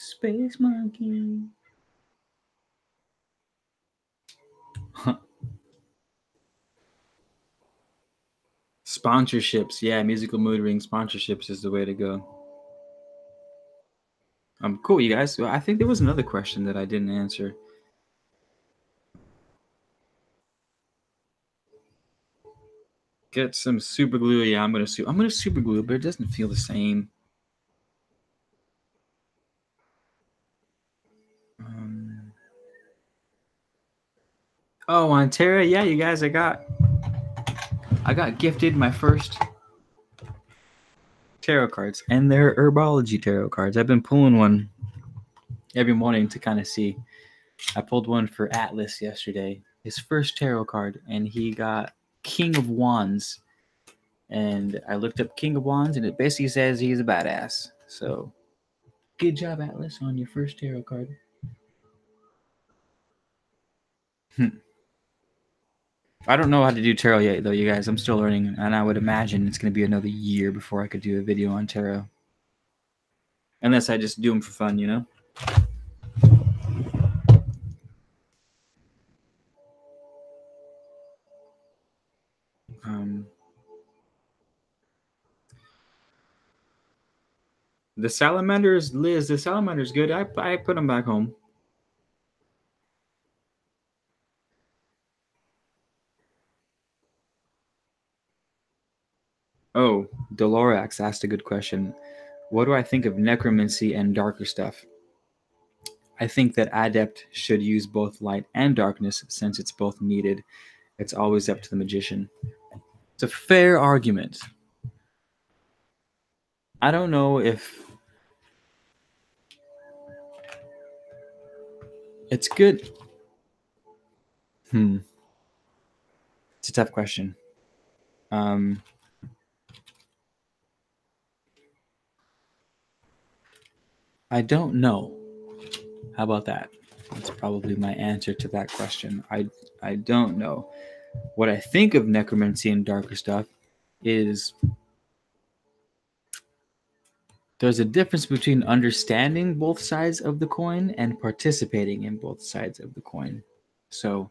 Space monkey. Sponsorships. Yeah, musical mood ring sponsorships is the way to go. Cool, you guys. Well, I think there was another question that I didn't answer. Get some super glue. Yeah, I'm gonna super glue, but it doesn't feel the same. Oh, on Terra, yeah, you guys, I got gifted my first tarot cards, and they're herbology tarot cards. I've been pulling one every morning to kind of see. I pulled one for Atlas yesterday, his first tarot card, and he got King of Wands. And I looked up King of Wands, and it basically says he's a badass. So, good job, Atlas, on your first tarot card. I don't know how to do tarot yet, though, you guys. I'm still learning, and I would imagine it's going to be another year before I could do a video on tarot. Unless I just do them for fun, you know? The salamanders, Liz, the salamander's good. I put them back home. Oh, Dolorax asked a good question. What do I think of necromancy and darker stuff? I think that adept should use both light and darkness since it's both needed. It's always up to the magician. It's a fair argument. I don't know if it's good. It's a tough question. Um, I don't know. How about that? That's probably my answer to that question. I don't know. What I think of necromancy and darker stuff is there's a difference between understanding both sides of the coin and participating in both sides of the coin. So,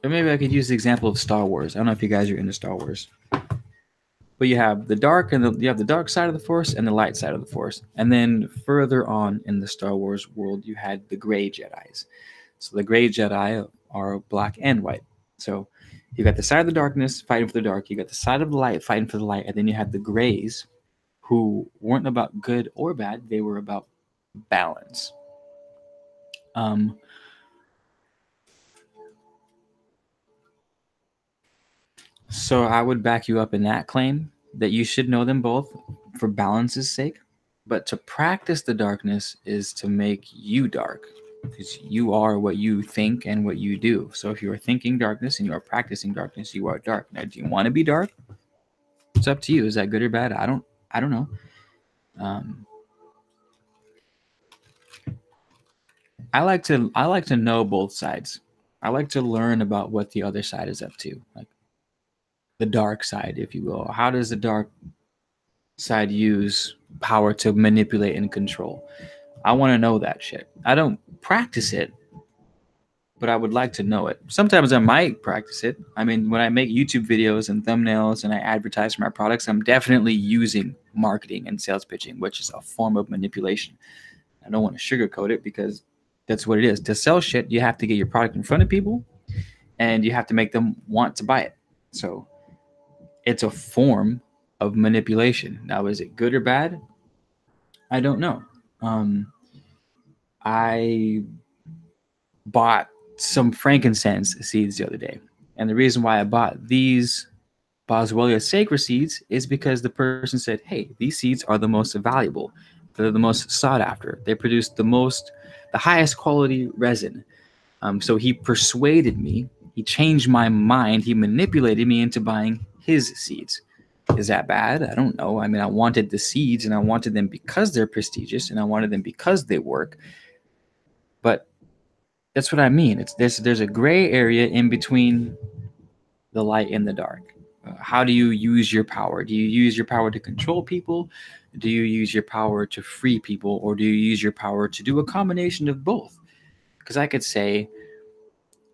or maybe I could use the example of Star Wars. I don't know if you guys are into Star Wars, but you have the dark and you have the dark side of the Force and the light side of the Force, and then further on in the Star Wars world, you had the gray Jedi's. So the gray Jedi are black and white. So you got the side of the darkness fighting for the dark, you got the side of the light fighting for the light, and then you had the grays who weren't about good or bad, they were about balance. So I would back you up in that claim that you should know them both for balance's sake. But to practice the darkness is to make you dark, because you are what you think and what you do. So if you are thinking darkness and you are practicing darkness, you are dark. Now, do you want to be dark? It's up to you. Is that good or bad? I don't know. I like to know both sides. I like to learn about what the other side is up to, like the dark side, if you will. How does the dark side use power to manipulate and control? I want to know that shit. I don't practice it, but I would like to know it. Sometimes I might practice it. I mean, when I make YouTube videos and thumbnails and I advertise for my products, I'm definitely using marketing and sales pitching, which is a form of manipulation. I don't want to sugarcoat it because that's what it is. To sell shit, you have to get your product in front of people and you have to make them want to buy it. So it's a form of manipulation. Now, is it good or bad? I don't know. I bought some frankincense seeds the other day. And the reason why I bought these Boswellia sacra seeds is because the person said, hey, these seeds are the most valuable. They're the most sought after. They produce the highest quality resin. So he persuaded me. He changed my mind. He manipulated me into buying his seeds. Is that bad? I don't know. I mean, I wanted the seeds and I wanted them because they're prestigious and I wanted them because they work. But that's what I mean. There's a gray area in between the light and the dark. How do you use your power? Do you use your power to control people? Do you use your power to free people? Or do you use your power to do a combination of both? Because I could say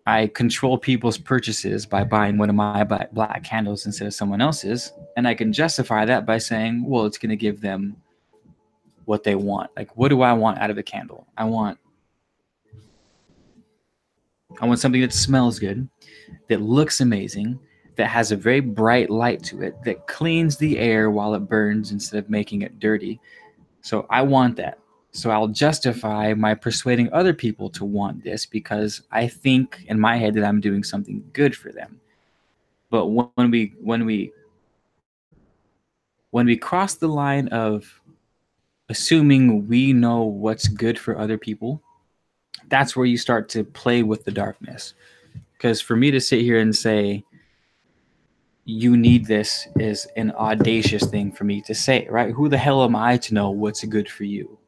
I control people's purchases by buying one of my black candles instead of someone else's. And I can justify that by saying, well, it's going to give them what they want. Like, what do I want out of a candle? I want something that smells good, that looks amazing, that has a very bright light to it, that cleans the air while it burns instead of making it dirty. So I want that. So I'll justify my persuading other people to want this because I think in my head that I'm doing something good for them. But when we cross the line of assuming we know what's good for other people, that's where you start to play with the darkness. Because for me to sit here and say, you need this is an audacious thing for me to say, right? Who the hell am I to know what's good for you?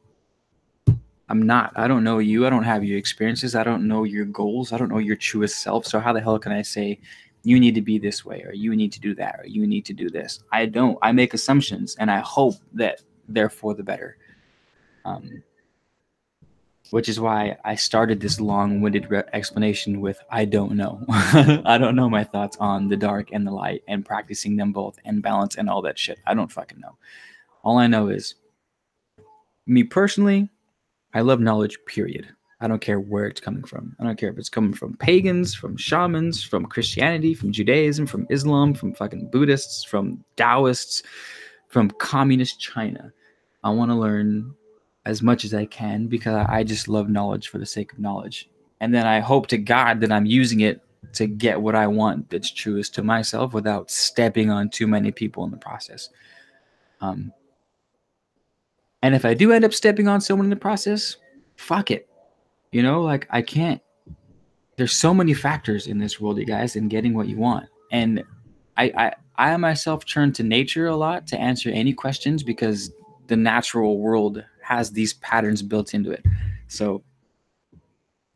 I'm not. I don't know you. I don't have your experiences. I don't know your goals. I don't know your truest self. So how the hell can I say you need to be this way or you need to do that or you need to do this? I don't. I make assumptions and I hope that they're for the better. Which is why I started this long-winded explanation with I don't know. I don't know my thoughts on the dark and the light and practicing them both and balance and all that shit. I don't fucking know. All I know is me personally, I love knowledge, period. I don't care where it's coming from. I don't care if it's coming from pagans, from shamans, from Christianity, from Judaism, from Islam, from fucking Buddhists, from Taoists, from communist China. I want to learn as much as I can because I just love knowledge for the sake of knowledge. And then I hope to God that I'm using it to get what I want that's truest to myself without stepping on too many people in the process. And if I do end up stepping on someone in the process, fuck it. You know, like I can't. There's so many factors in this world, you guys, in getting what you want. And I myself turn to nature a lot to answer any questions because the natural world has these patterns built into it. So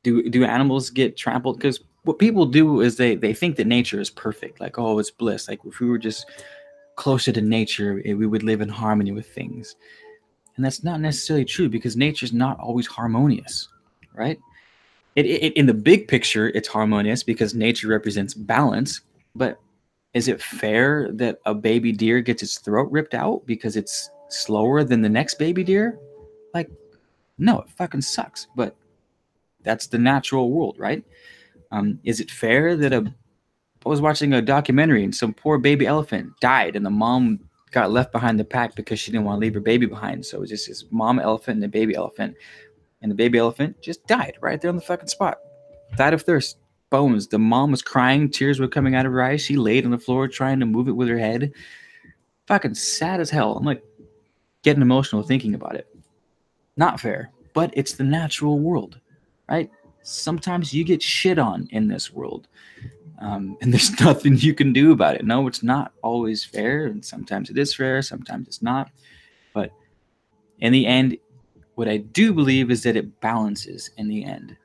do animals get trampled? Because what people do is they think that nature is perfect. Like, oh, it's bliss. Like if we were just closer to nature, we would live in harmony with things. And that's not necessarily true because nature's not always harmonious, right? In the big picture, it's harmonious because nature represents balance. But is it fair that a baby deer gets its throat ripped out because it's slower than the next baby deer? Like, no, it fucking sucks. But that's the natural world, right? Is it fair that I was watching a documentary and some poor baby elephant died and the mom got left behind the pack because she didn't want to leave her baby behind. So it was just this mom elephant and a baby elephant. And the baby elephant just died right there on the fucking spot. Died of thirst. Bones. The mom was crying. Tears were coming out of her eyes. She laid on the floor trying to move it with her head. Fucking sad as hell. I'm like getting emotional thinking about it. Not fair. But it's the natural world, right? Sometimes you get shit on in this world. And there's nothing you can do about it. No, it's not always fair. And sometimes it is fair. Sometimes it's not. But in the end, what I do believe is that it balances in the end.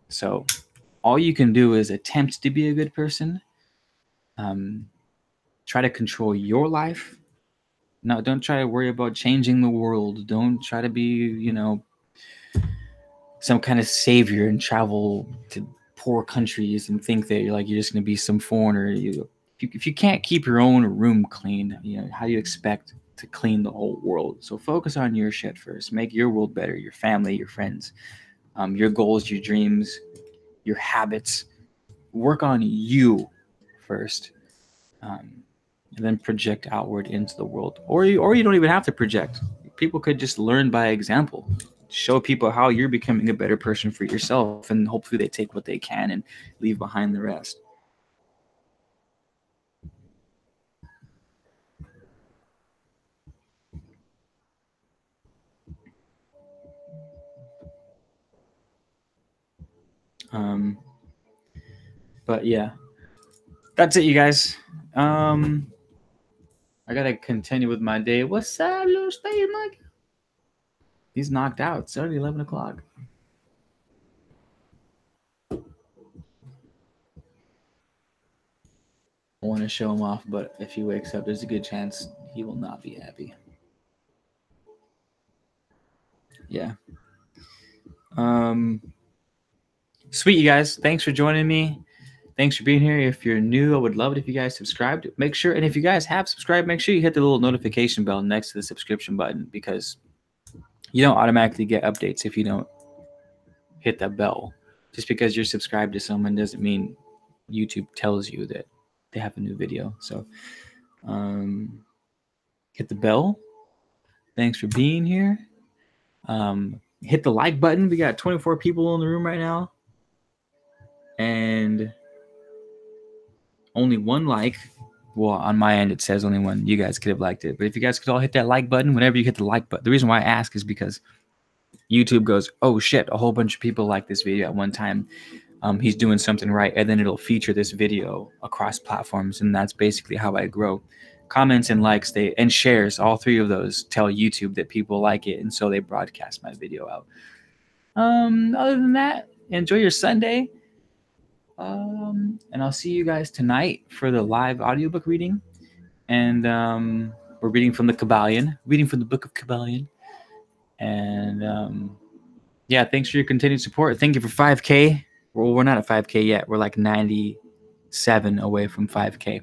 So all you can do is attempt to be a good person. Try to control your life. No, don't try to worry about changing the world. Don't try to be, some kind of savior and travel to poor countries and think that you're just going to be some foreigner. If you can't keep your own room clean, how do you expect to clean the whole world? So focus on your shit first. Make your world better. Your family, your friends, your goals, your dreams, your habits. Work on you first, and then project outward into the world. Or you don't even have to project. People could just learn by example. Show people how you're becoming a better person for yourself, and hopefully they take what they can and leave behind the rest. But yeah, that's it, you guys. I gotta continue with my day. What's up, little stay, Mike? He's knocked out. It's already 11 o'clock. I want to show him off, but if he wakes up, there's a good chance he will not be happy. Yeah. Sweet, you guys. Thanks for joining me. Thanks for being here. If you're new, I would love it if you guys subscribed. Make sure, and if you guys have subscribed, make sure you hit the little notification bell next to the subscription button because you don't automatically get updates if you don't hit that bell. Just because you're subscribed to someone doesn't mean YouTube tells you that they have a new video. So hit the bell. Thanks for being here. Hit the like button. We got 24 people in the room right now. And only one like. Well, on my end, it says only one. You guys could have liked it. But if you guys could all hit that like button, whenever you hit the like button, the reason why I ask is because YouTube goes, oh shit, a whole bunch of people like this video at one time. He's doing something right. And then it'll feature this video across platforms. And that's basically how I grow. Comments and likes and shares, all three of those tell YouTube that people like it. And so they broadcast my video out. Other than that, enjoy your Sunday. And I'll see you guys tonight for the live audiobook reading. And we're reading from the Kabbalion, reading from the Book of Kabbalion. And yeah, thanks for your continued support. Thank you for 5K. Well, we're not at 5K yet. We're like 97 away from 5K.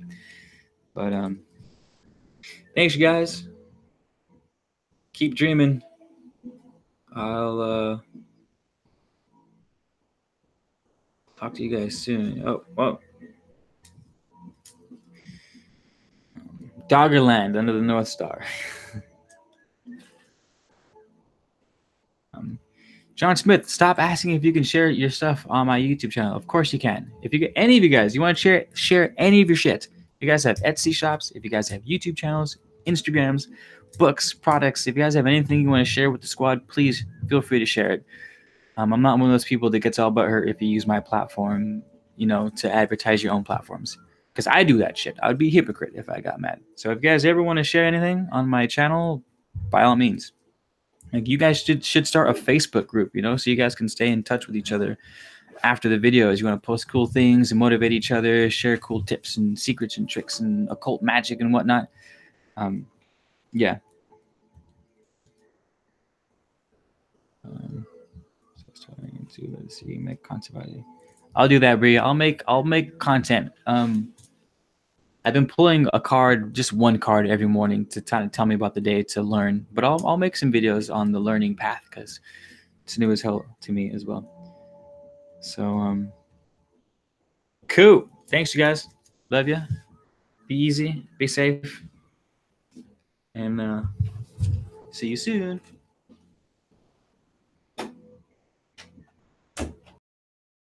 But thanks, you guys. Keep dreaming. I'll talk to you guys soon. Oh, whoa. Doggerland under the North Star. John Smith, stop asking if you can share your stuff on my YouTube channel. Of course you can. If you get any of you guys, you want to share any of your shit. If you guys have Etsy shops, if you guys have YouTube channels, Instagrams, books, products, if you guys have anything you want to share with the squad, please feel free to share it. I'm not one of those people that gets all butthurt if you use my platform, to advertise your own platforms. Because I do that shit. I would be a hypocrite if I got mad. So if you guys ever want to share anything on my channel, by all means. Like, you guys should start a Facebook group, so you guys can stay in touch with each other after the videos. You want to post cool things and motivate each other, share cool tips and secrets and tricks and occult magic and whatnot. Yeah. Let's see, make content value. I'll do that, Brie. I'll make content. I've been pulling a card, just one card every morning to tell me about the day to learn. But I'll make some videos on the learning path because it's new as hell to me as well. So cool. Thanks, you guys. Love you. Be easy. Be safe. And see you soon.